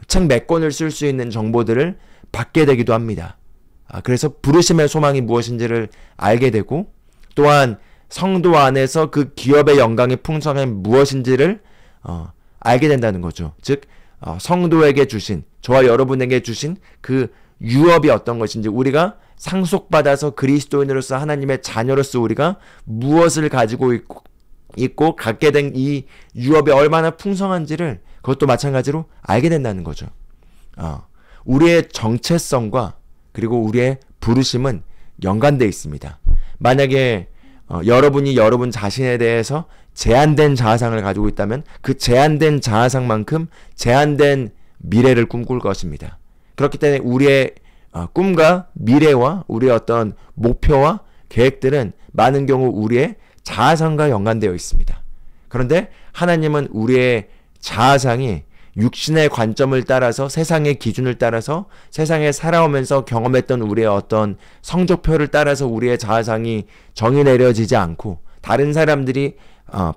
책 몇 권을 쓸 수 있는 정보들을 받게 되기도 합니다. 그래서 부르심의 소망이 무엇인지를 알게 되고 또한 성도 안에서 그 기업의 영광의 풍성함이 무엇인지를 알게 된다는 거죠. 즉 성도에게 주신, 저와 여러분에게 주신 그 유업이 어떤 것인지, 우리가 상속받아서 그리스도인으로서 하나님의 자녀로서 우리가 무엇을 가지고 있고 갖게 된 이 유업이 얼마나 풍성한지를 그것도 마찬가지로 알게 된다는 거죠. 우리의 정체성과 그리고 우리의 부르심은 연관되어 있습니다. 만약에 여러분이 여러분 자신에 대해서 제한된 자아상을 가지고 있다면 그 제한된 자아상만큼 제한된 미래를 꿈꿀 것입니다. 그렇기 때문에 우리의 꿈과 미래와 우리의 어떤 목표와 계획들은 많은 경우 우리의 자아상과 연관되어 있습니다. 그런데 하나님은 우리의 자아상이 육신의 관점을 따라서, 세상의 기준을 따라서, 세상에 살아오면서 경험했던 우리의 어떤 성적표를 따라서 우리의 자아상이 정의 내려지지 않고, 다른 사람들이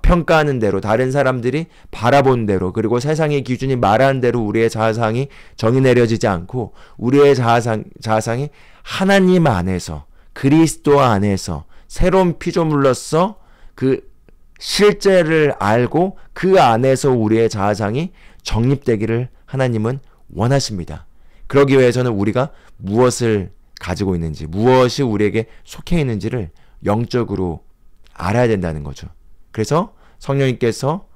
평가하는 대로, 다른 사람들이 바라본 대로, 그리고 세상의 기준이 말하는 대로 우리의 자아상이 정의 내려지지 않고, 우리의 자아상이 하나님 안에서, 그리스도 안에서 새로운 피조물로서 그 실제를 알고 그 안에서 우리의 자아상이 정립되기를 하나님은 원하십니다. 그러기 위해서는 우리가 무엇을 가지고 있는지, 무엇이 우리에게 속해 있는지를 영적으로 알아야 된다는 거죠. 그래서 성령님께서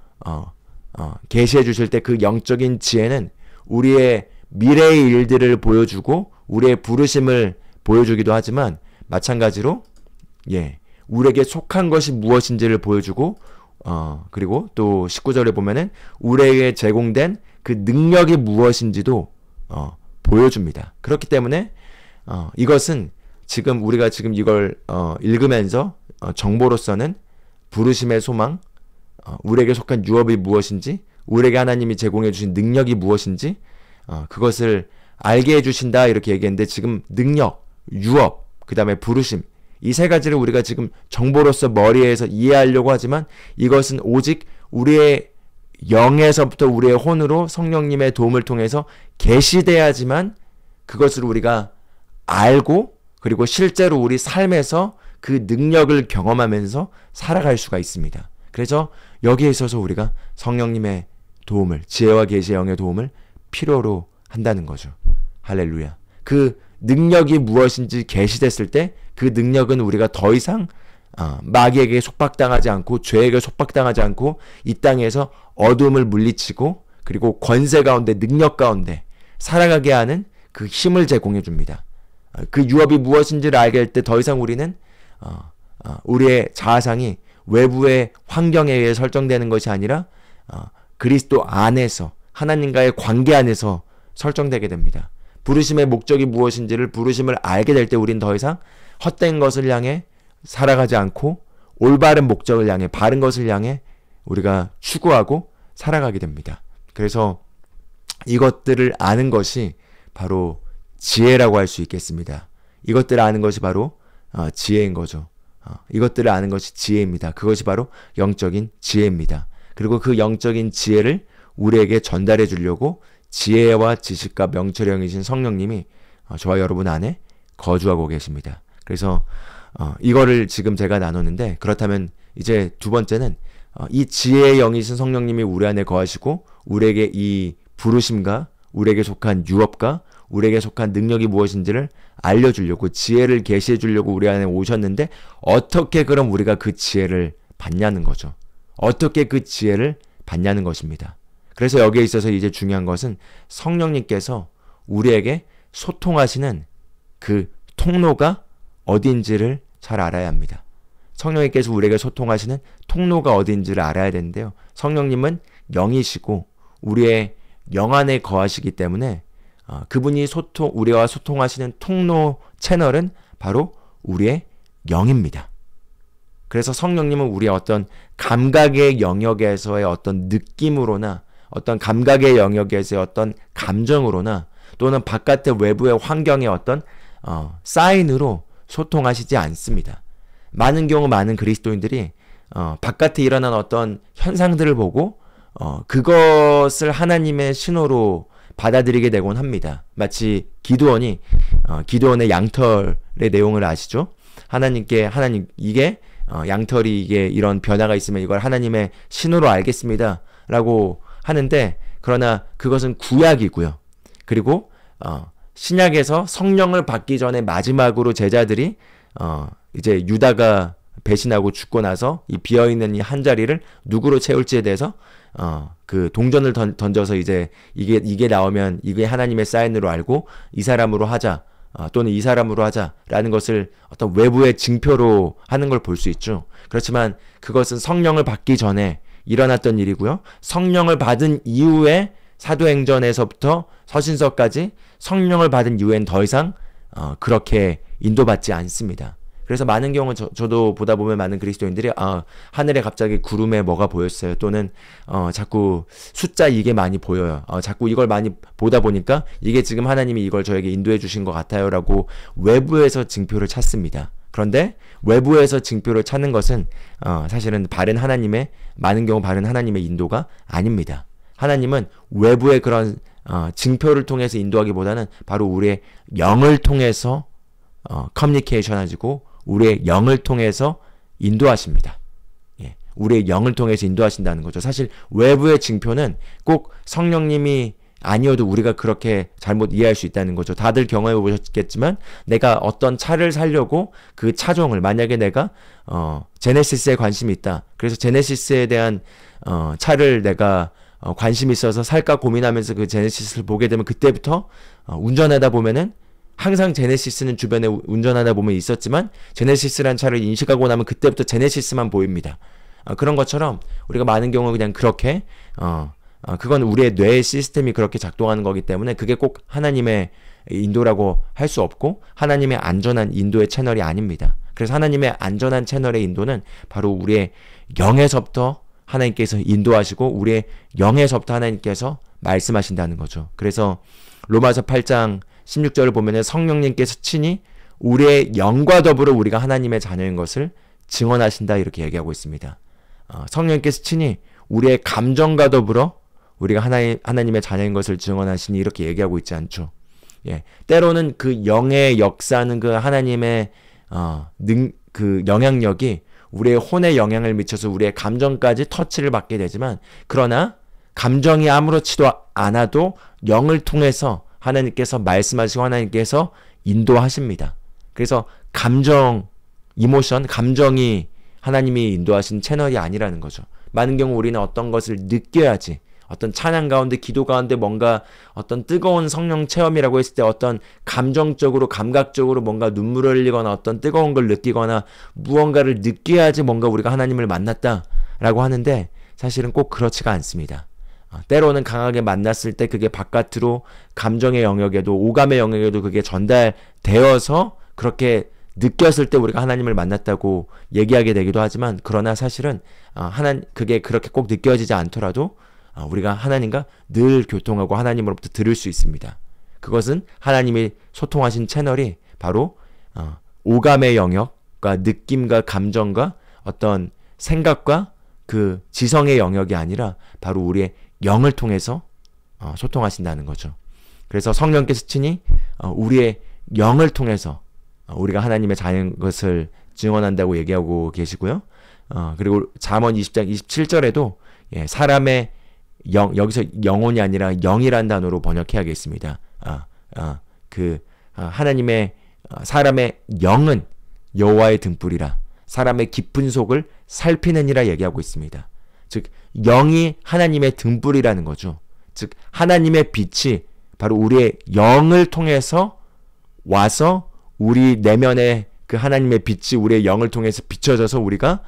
계시해 주실 때 그 영적인 지혜는 우리의 미래의 일들을 보여주고 우리의 부르심을 보여주기도 하지만, 마찬가지로 우리에게 속한 것이 무엇인지를 보여주고, 그리고 또 19절에 보면은 우리에게 제공된 그 능력이 무엇인지도 보여줍니다. 그렇기 때문에 이것은 지금 우리가 지금 이걸 읽으면서 정보로서는 부르심의 소망, 우리에게 속한 유업이 무엇인지, 우리에게 하나님이 제공해 주신 능력이 무엇인지 그것을 알게 해주신다 이렇게 얘기했는데, 지금 능력, 유업, 그 다음에 부르심, 이 세 가지를 우리가 지금 정보로서 머리에서 이해하려고 하지만, 이것은 오직 우리의 영에서부터 우리의 혼으로 성령님의 도움을 통해서 계시돼야지만 그것을 우리가 알고, 그리고 실제로 우리 삶에서 그 능력을 경험하면서 살아갈 수가 있습니다. 그래서 여기에 있어서 우리가 성령님의 도움을, 지혜와 계시의 영의 도움을 필요로 한다는 거죠. 할렐루야. 그 능력이 무엇인지 계시됐을 때 그 능력은 우리가 더 이상 마귀에게 속박당하지 않고, 죄에게 속박당하지 않고, 이 땅에서 어둠을 물리치고, 그리고 권세 가운데, 능력 가운데 살아가게 하는 그 힘을 제공해 줍니다. 그 유업이 무엇인지를 알게 할 때 더 이상 우리는 우리의 자아상이 외부의 환경에 의해 설정되는 것이 아니라 그리스도 안에서, 하나님과의 관계 안에서 설정되게 됩니다. 부르심의 목적이 무엇인지를, 부르심을 알게 될 때 우린 더 이상 헛된 것을 향해 살아가지 않고 올바른 목적을 향해, 바른 것을 향해 우리가 추구하고 살아가게 됩니다. 그래서 이것들을 아는 것이 바로 지혜라고 할 수 있겠습니다. 이것들을 아는 것이 바로 지혜인 거죠. 이것들을 아는 것이 지혜입니다. 그것이 바로 영적인 지혜입니다. 그리고 그 영적인 지혜를 우리에게 전달해 주려고 지혜와 지식과 명철의 영이신 성령님이 저와 여러분 안에 거주하고 계십니다. 그래서 이거를 지금 제가 나눴는데, 그렇다면 이제 두 번째는 이 지혜의 영이신 성령님이 우리 안에 거하시고 우리에게 이 부르심과 우리에게 속한 유업과 우리에게 속한 능력이 무엇인지를 알려주려고, 지혜를 계시해 주려고 우리 안에 오셨는데, 어떻게 그럼 우리가 그 지혜를 받냐는 거죠. 어떻게 그 지혜를 받냐는 것입니다. 그래서 여기에 있어서 이제 중요한 것은 성령님께서 우리에게 소통하시는 그 통로가 어딘지를 잘 알아야 합니다. 성령님께서 우리에게 소통하시는 통로가 어딘지를 알아야 되는데요. 성령님은 영이시고 우리의 영 안에 거하시기 때문에 그분이 우리와 소통하시는 통로 채널은 바로 우리의 영입니다. 그래서 성령님은 우리의 어떤 감각의 영역에서의 어떤 느낌으로나, 어떤 감각의 영역에서의 어떤 감정으로나, 또는 바깥의 외부의 환경의 어떤 사인으로 소통하시지 않습니다. 많은 경우 많은 그리스도인들이 바깥에 일어난 어떤 현상들을 보고 그것을 하나님의 신호로 받아들이게 되곤 합니다. 마치 기드온의 양털의 내용을 아시죠? 하나님 이게 양털이 이게 이런 변화가 있으면 이걸 하나님의 신호로 알겠습니다 라고 하는데, 그러나 그것은 구약이고요. 그리고 신약에서 성령을 받기 전에 마지막으로 제자들이 이제 유다가 배신하고 죽고 나서 이 비어있는 이 한 자리를 누구로 채울지에 대해서 그 동전을 던져서 이제 이게 나오면 이게 하나님의 사인으로 알고 이 사람으로 하자, 또는 이 사람으로 하자라는 것을 어떤 외부의 징표로 하는 걸 볼 수 있죠. 그렇지만 그것은 성령을 받기 전에 일어났던 일이고요. 성령을 받은 이후에 사도행전에서부터 서신서까지 성령을 받은 이후엔 더 이상 그렇게 인도받지 않습니다. 그래서 많은 경우 저도 보다 보면 많은 그리스도인들이 하늘에 갑자기 구름에 뭐가 보였어요. 또는 자꾸 숫자 이게 많이 보여요. 자꾸 이걸 많이 보다 보니까 이게 지금 하나님이 이걸 저에게 인도해 주신 것 같아요 라고 외부에서 징표를 찾습니다. 그런데 외부에서 징표를 찾는 것은 사실은 많은 경우 바른 하나님의 인도가 아닙니다. 하나님은 외부의 그런 징표를 통해서 인도하기보다는 바로 우리의 영을 통해서 커뮤니케이션 하시고 우리의 영을 통해서 인도하십니다. 예, 우리의 영을 통해서 인도하신다는 거죠. 사실 외부의 징표는 꼭 성령님이 아니어도 우리가 그렇게 잘못 이해할 수 있다는 거죠. 다들 경험해 보셨겠지만 내가 어떤 차를 사려고 그 차종을, 만약에 내가 제네시스에 관심이 있다. 그래서 제네시스에 대한 차를 내가 관심이 있어서 살까 고민하면서 그 제네시스를 보게 되면 그때부터 운전하다 보면은 항상 제네시스는 주변에 운전하다 보면 있었지만 제네시스란 차를 인식하고 나면 그때부터 제네시스만 보입니다. 그런 것처럼 우리가 많은 경우 그냥 그렇게 그건 우리의 뇌의 시스템이 그렇게 작동하는 거기 때문에 그게 꼭 하나님의 인도라고 할 수 없고 하나님의 안전한 인도의 채널이 아닙니다. 그래서 하나님의 안전한 채널의 인도는 바로 우리의 영에서부터 하나님께서 인도하시고 우리의 영에서부터 하나님께서 말씀하신다는 거죠. 그래서 로마서 8장 16절을 보면은 성령님께서 친히 우리의 영과 더불어 우리가 하나님의 자녀인 것을 증언하신다 이렇게 얘기하고 있습니다. 성령님께서 친히 우리의 감정과 더불어 우리가 하나님의 자녀인 것을 증언하시니 이렇게 얘기하고 있지 않죠. 예, 때로는 그 영의 역사는 그 하나님의 그 영향력이 우리의 혼에 영향을 미쳐서 우리의 감정까지 터치를 받게 되지만, 그러나 감정이 아무렇지도 않아도 영을 통해서 하나님께서 말씀하시고 하나님께서 인도하십니다. 그래서 감정이 하나님이 인도하신 채널이 아니라는 거죠. 많은 경우 우리는 어떤 것을 느껴야지, 어떤 찬양 가운데, 기도 가운데 뭔가 어떤 뜨거운 성령 체험이라고 했을 때 어떤 감정적으로, 감각적으로 뭔가 눈물을 흘리거나 어떤 뜨거운 걸 느끼거나 무언가를 느껴야지 뭔가 우리가 하나님을 만났다라고 하는데 사실은 꼭 그렇지가 않습니다. 때로는 강하게 만났을 때 그게 바깥으로 감정의 영역에도, 오감의 영역에도 그게 전달되어서 그렇게 느꼈을 때 우리가 하나님을 만났다고 얘기하게 되기도 하지만, 그러나 사실은 그게 그렇게 꼭 느껴지지 않더라도 우리가 하나님과 늘 교통하고 하나님으로부터 들을 수 있습니다. 그것은 하나님이 소통하신 채널이 바로 오감의 영역과 느낌과 감정과 어떤 생각과 그 지성의 영역이 아니라 바로 우리의 영을 통해서 소통하신다는 거죠. 그래서 성령께서 친히 우리의 영을 통해서 우리가 하나님의 자녀인 것을 증언한다고 얘기하고 계시고요. 그리고 잠언 20장 27절에도 사람의 여기서 영혼이 아니라 영이란 단어로 번역해야겠습니다. 하나님의 사람의 영은 여호와의 등불이라 사람의 깊은 속을 살피느니라 얘기하고 있습니다. 즉 영이 하나님의 등불이라는 거죠. 즉 하나님의 빛이 바로 우리의 영을 통해서 와서 우리 내면의 그 하나님의 빛이 우리의 영을 통해서 비춰져서 우리가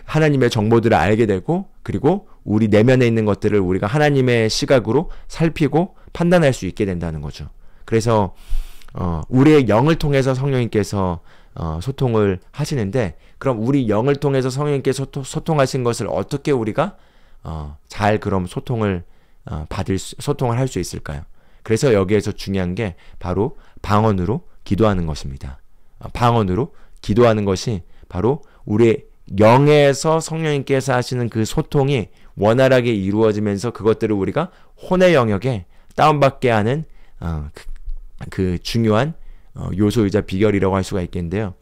하나님의 정보들을 알게 되고, 그리고 우리 내면에 있는 것들을 우리가 하나님의 시각으로 살피고 판단할 수 있게 된다는 거죠. 그래서 우리의 영을 통해서 성령님께서 소통을 하시는데, 그럼 우리 영을 통해서 성령님께서 소통하신 것을 어떻게 우리가 잘 그럼 소통을 할 수 있을까요? 그래서 여기에서 중요한 게 바로 방언으로 기도하는 것입니다. 방언으로 기도하는 것이 바로 우리의 영에서 성령님께서 하시는 그 소통이 원활하게 이루어지면서 그것들을 우리가 혼의 영역에 다운받게 하는 그 중요한 요소이자 비결이라고 할 수가 있겠는데요.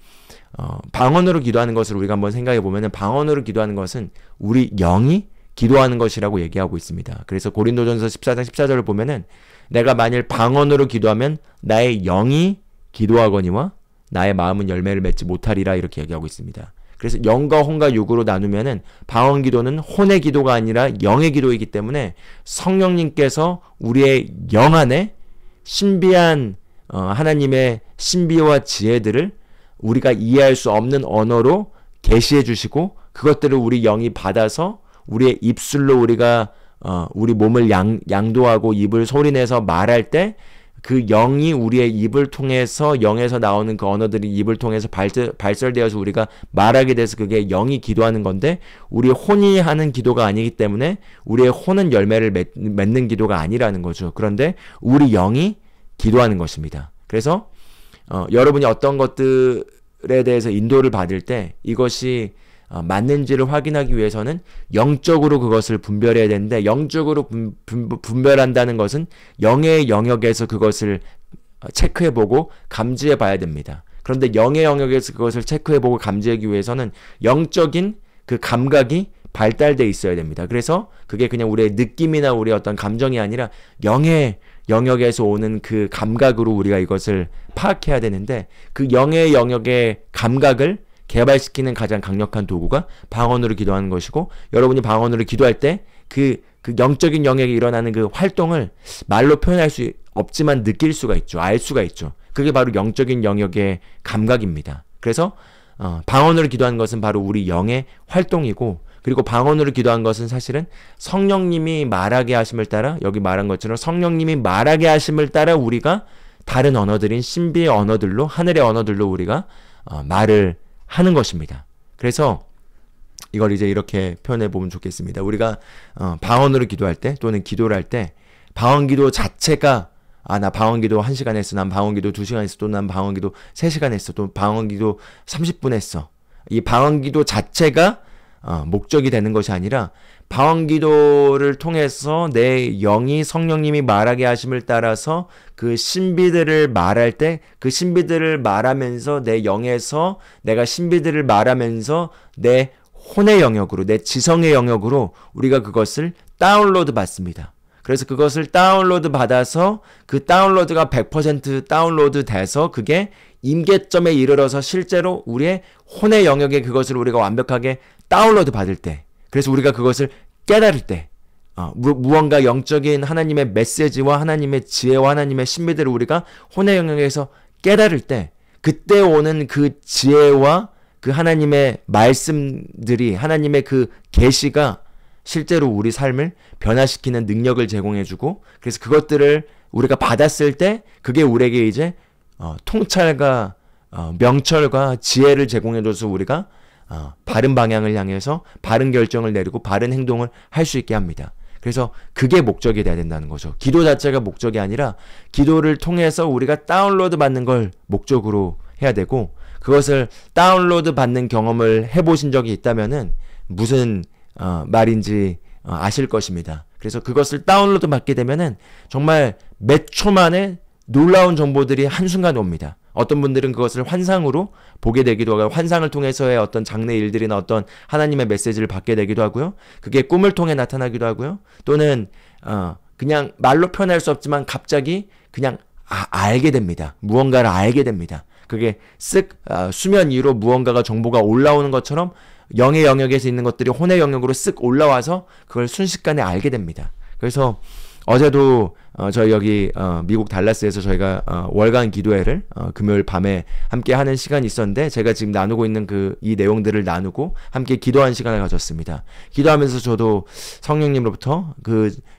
방언으로 기도하는 것을 우리가 한번 생각해 보면은, 방언으로 기도하는 것은 우리 영이 기도하는 것이라고 얘기하고 있습니다. 그래서 고린도전서 14장 14절을 보면은 내가 만일 방언으로 기도하면 나의 영이 기도하거니와 나의 마음은 열매를 맺지 못하리라 이렇게 얘기하고 있습니다. 그래서 영과 혼과 육으로 나누면은 방언 기도는 혼의 기도가 아니라 영의 기도이기 때문에 성령님께서 우리의 영 안에 신비한 하나님의 신비와 지혜들을 우리가 이해할 수 없는 언어로 계시해 주시고 그것들을 우리 영이 받아서 우리의 입술로 우리가 우리 몸을 양도하고 입을 소리내서 말할 때 그 영이 우리의 입을 통해서 영에서 나오는 그 언어들이 입을 통해서 발설되어서 우리가 말하게 돼서 그게 영이 기도하는 건데 우리 혼이 하는 기도가 아니기 때문에 우리의 혼은 열매를 맺는 기도가 아니라는 거죠. 그런데 우리 영이 기도하는 것입니다. 그래서 여러분이 어떤 것들에 대해서 인도를 받을 때 이것이 맞는지를 확인하기 위해서는 영적으로 그것을 분별해야 되는데 영적으로 분별한다는 것은 영의 영역에서 그것을 체크해보고 감지해봐야 됩니다. 그런데 영의 영역에서 그것을 체크해보고 감지하기 위해서는 영적인 그 감각이 발달돼 있어야 됩니다. 그래서 그게 그냥 우리의 느낌이나 우리의 어떤 감정이 아니라 영의 영역에서 오는 그 감각으로 우리가 이것을 파악해야 되는데 그 영의 영역의 감각을 개발시키는 가장 강력한 도구가 방언으로 기도하는 것이고 여러분이 방언으로 기도할 때 그 영적인 영역에 일어나는 그 활동을 말로 표현할 수 없지만 느낄 수가 있죠. 알 수가 있죠. 그게 바로 영적인 영역의 감각입니다. 그래서 방언으로 기도하는 것은 바로 우리 영의 활동이고 그리고 방언으로 기도한 것은 사실은 성령님이 말하게 하심을 따라 여기 말한 것처럼 성령님이 말하게 하심을 따라 우리가 다른 언어들인 신비의 언어들로 하늘의 언어들로 우리가 말을 하는 것입니다. 그래서 이걸 이제 이렇게 표현해 보면 좋겠습니다. 우리가 방언으로 기도할 때 또는 기도를 할 때 방언 기도 자체가 나 방언 기도 1시간 했어. 난 방언 기도 2시간 했어. 또 난 방언 기도 3시간 했어. 또 방언 기도 30분 했어. 이 방언 기도 자체가 목적이 되는 것이 아니라 방언 기도를 통해서 내 영이 성령님이 말하게 하심을 따라서 그 신비들을 말할 때 그 신비들을 말하면서 내 영에서 내가 신비들을 말하면서 내 혼의 영역으로 내 지성의 영역으로 우리가 그것을 다운로드 받습니다. 그래서 그것을 다운로드 받아서 그 다운로드가 100% 다운로드 돼서 그게 임계점에 이르러서 실제로 우리의 혼의 영역에 그것을 우리가 완벽하게 다운로드 받을 때 그래서 우리가 그것을 깨달을 때 무언가 영적인 하나님의 메시지와 하나님의 지혜와 하나님의 신비들을 우리가 혼의 영역에서 깨달을 때 그때 오는 그 지혜와 그 하나님의 말씀들이 하나님의 그 계시가 실제로 우리 삶을 변화시키는 능력을 제공해주고 그래서 그것들을 우리가 받았을 때 그게 우리에게 이제 통찰과 명철과 지혜를 제공해줘서 우리가 바른 방향을 향해서 바른 결정을 내리고 바른 행동을 할 수 있게 합니다. 그래서 그게 목적이 돼야 된다는 거죠. 기도 자체가 목적이 아니라 기도를 통해서 우리가 다운로드 받는 걸 목적으로 해야 되고 그것을 다운로드 받는 경험을 해보신 적이 있다면은 무슨 말인지 아실 것입니다. 그래서 그것을 다운로드 받게 되면은 정말 몇 초 만에 놀라운 정보들이 한순간 옵니다. 어떤 분들은 그것을 환상으로 보게 되기도 하고 환상을 통해서의 어떤 장래 일들이나 어떤 하나님의 메시지를 받게 되기도 하고요. 그게 꿈을 통해 나타나기도 하고요. 또는 그냥 말로 표현할 수 없지만 갑자기 그냥 알게 됩니다. 무언가를 알게 됩니다. 그게 수면 위로 무언가가 정보가 올라오는 것처럼 영의 영역에서 있는 것들이 혼의 영역으로 쓱 올라와서 그걸 순식간에 알게 됩니다. 그래서 어제도 저희 여기 미국 달라스에서 저희가 월간 기도회를 금요일 밤에 함께 하는 시간이 있었는데 제가 지금 나누고 있는 이 내용들을 나누고 함께 기도하는 시간을 가졌습니다. 기도하면서 저도 성령님으로부터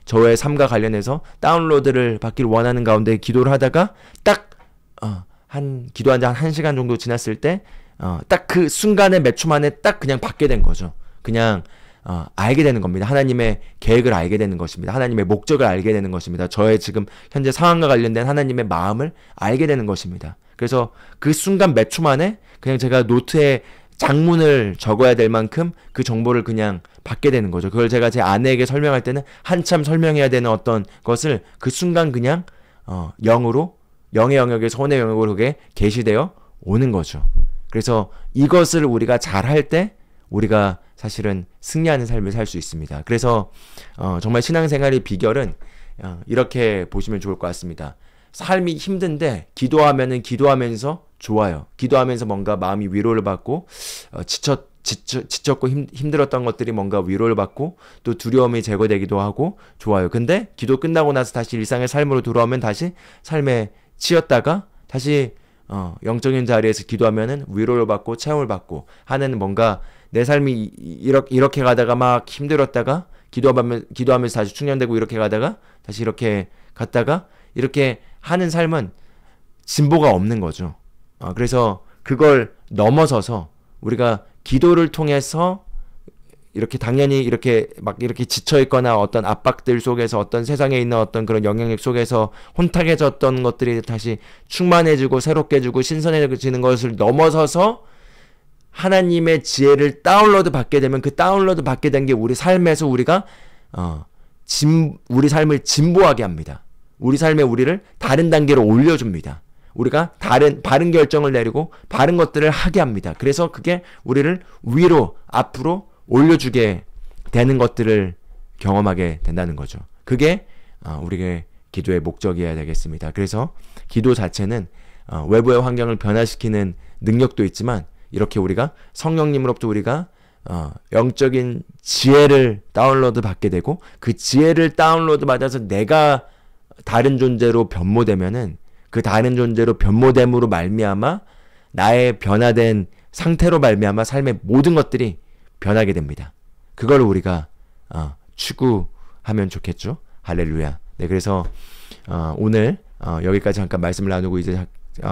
저의 삶과 관련해서 다운로드를 받기를 원하는 가운데 기도를 하다가 딱 기도한 지 한 1시간 정도 지났을 때 딱 그 순간에 몇 초 만에 딱 그냥 받게 된 거죠. 그냥 알게 되는 겁니다. 하나님의 계획을 알게 되는 것입니다. 하나님의 목적을 알게 되는 것입니다. 저의 지금 현재 상황과 관련된 하나님의 마음을 알게 되는 것입니다. 그래서 그 순간 몇 초 만에 그냥 제가 노트에 장문을 적어야 될 만큼 그 정보를 그냥 받게 되는 거죠. 그걸 제가 제 아내에게 설명할 때는 한참 설명해야 되는 어떤 것을 그 순간 그냥 영의 영역에서 혼의 영역으로 그게 계시되어 오는 거죠. 그래서 이것을 우리가 잘 할 때 우리가 사실은 승리하는 삶을 살 수 있습니다. 그래서 정말 신앙생활의 비결은 이렇게 보시면 좋을 것 같습니다. 삶이 힘든데 기도하면은 기도하면서 좋아요. 기도하면서 뭔가 마음이 위로를 받고 지쳤고 힘들었던 것들이 뭔가 위로를 받고 또 두려움이 제거되기도 하고 좋아요. 근데 기도 끝나고 나서 다시 일상의 삶으로 돌아오면 다시 삶에 치였다가 다시 영적인 자리에서 기도하면은 위로를 받고 체험을 받고 하는 뭔가 내 삶이 이렇게 가다가 막 힘들었다가 기도하면서 다시 충전되고 이렇게 가다가 다시 이렇게 갔다가 이렇게 하는 삶은 진보가 없는 거죠. 그래서 그걸 넘어서서 우리가 기도를 통해서 이렇게 당연히 이렇게 막 이렇게 지쳐있거나 어떤 압박들 속에서 어떤 세상에 있는 어떤 그런 영향력 속에서 혼탁해졌던 것들이 다시 충만해지고 새롭게 해주고 신선해지는 것을 넘어서서 하나님의 지혜를 다운로드 받게 되면 그 다운로드 받게 된 게 우리 삶에서 우리가 우리 삶을 진보하게 합니다. 우리 삶에 우리를 다른 단계로 올려줍니다. 우리가 바른 결정을 내리고 바른 것들을 하게 합니다. 그래서 그게 우리를 위로 앞으로 올려주게 되는 것들을 경험하게 된다는 거죠. 그게 우리의 기도의 목적이어야 되겠습니다. 그래서 기도 자체는 외부의 환경을 변화시키는 능력도 있지만 이렇게 우리가 성령님으로부터 우리가 영적인 지혜를 다운로드 받게 되고 그 지혜를 다운로드 받아서 내가 다른 존재로 변모되면은 그 다른 존재로 변모됨으로 말미암아 나의 변화된 상태로 말미암아 삶의 모든 것들이 변하게 됩니다. 그걸 우리가 추구하면 좋겠죠. 할렐루야. 네, 그래서 오늘 여기까지 잠깐 말씀을 나누고 이제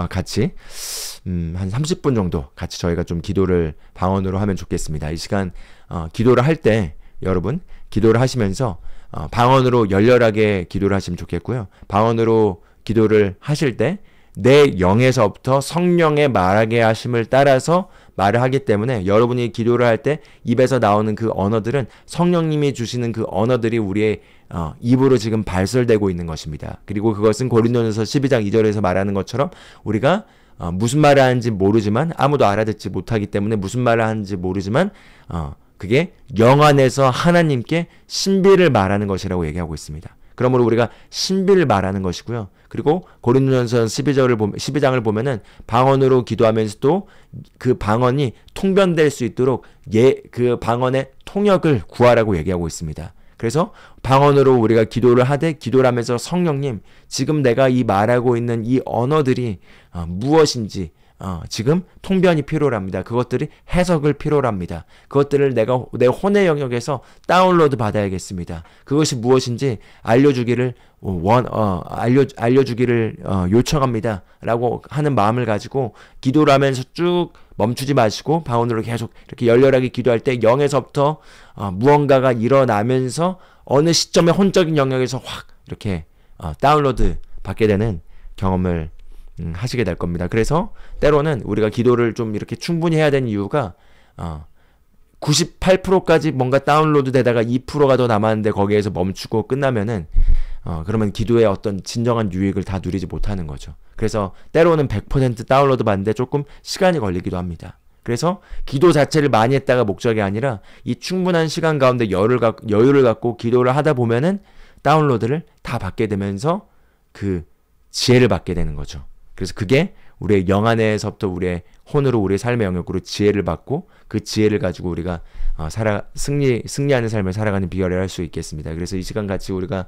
같이 한 30분 정도 같이 저희가 좀 기도를 방언으로 하면 좋겠습니다. 이 시간 기도를 할 때 여러분 기도를 하시면서 방언으로 열렬하게 기도를 하시면 좋겠고요. 방언으로 기도를 하실 때 내 영에서부터 성령의 말하게 하심을 따라서 말을 하기 때문에 여러분이 기도를 할 때 입에서 나오는 그 언어들은 성령님이 주시는 그 언어들이 우리의 입으로 지금 발설되고 있는 것입니다. 그리고 그것은 고린도전서 12장 2절에서 말하는 것처럼 우리가 무슨 말을 하는지 모르지만 아무도 알아듣지 못하기 때문에 무슨 말을 하는지 모르지만 그게 영 안에서 하나님께 신비를 말하는 것이라고 얘기하고 있습니다. 그러므로 우리가 신비를 말하는 것이고요. 그리고 고린도전서 12장을 보면은 방언으로 기도하면서도 그 방언이 통변될 수 있도록 그 방언의 통역을 구하라고 얘기하고 있습니다. 그래서 방언으로 우리가 기도를 하되 기도를 하면서 성령님 지금 내가 이 말하고 있는 이 언어들이 무엇인지 지금 통변이 필요합니다. 그것들이 해석을 필요로 합니다. 그것들을 내가 내 혼의 영역에서 다운로드 받아야겠습니다. 그것이 무엇인지 알려주기를 요청합니다. 라고 하는 마음을 가지고 기도를 하면서 쭉 멈추지 마시고 방언으로 계속 이렇게 열렬하게 기도할 때 영에서부터 무언가가 일어나면서 어느 시점에 혼적인 영역에서 확 이렇게 다운로드 받게 되는 경험을 하시게 될 겁니다. 그래서 때로는 우리가 기도를 좀 이렇게 충분히 해야 되는 이유가 98%까지 뭔가 다운로드 되다가 2%가 더 남았는데 거기에서 멈추고 끝나면은 그러면 기도의 어떤 진정한 유익을 다 누리지 못하는 거죠. 그래서 때로는 100% 다운로드 받는데 조금 시간이 걸리기도 합니다. 그래서 기도 자체를 많이 했다가 목적이 아니라 이 충분한 시간 가운데 여유를 갖고 기도를 하다 보면은 다운로드를 다 받게 되면서 그 지혜를 받게 되는 거죠. 그래서 그게 우리의 영 안에서부터 우리의 혼으로 우리의 삶의 영역으로 지혜를 받고 그 지혜를 가지고 우리가 승리하는 삶을 살아가는 비결을 할 수 있겠습니다. 그래서 이 시간 같이 우리가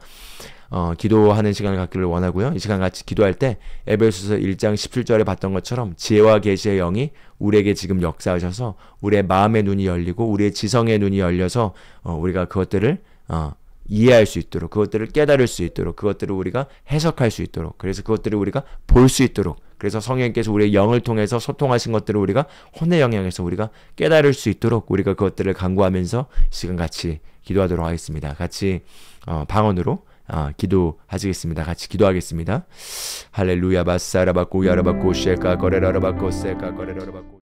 기도하는 시간을 갖기를 원하고요. 이 시간 같이 기도할 때 에베소서 1장 17절에 봤던 것처럼 지혜와 계시의 영이 우리에게 지금 역사하셔서 우리의 마음의 눈이 열리고 우리의 지성의 눈이 열려서 우리가 그것들을 이해할 수 있도록 그것들을 깨달을 수 있도록 그것들을 우리가 해석할 수 있도록 그래서 그것들을 우리가 볼 수 있도록 그래서 성령께서 우리의 영을 통해서 소통하신 것들을 우리가 혼의 영역에서 우리가 깨달을 수 있도록 우리가 그것들을 간구하면서 시간 같이 기도하도록 하겠습니다. 같이 방언으로 기도하시겠습니다. 같이 기도하겠습니다. 할렐루야 바사라바고 야라바고 쉐카 거레라라바고 세카 거레라라바고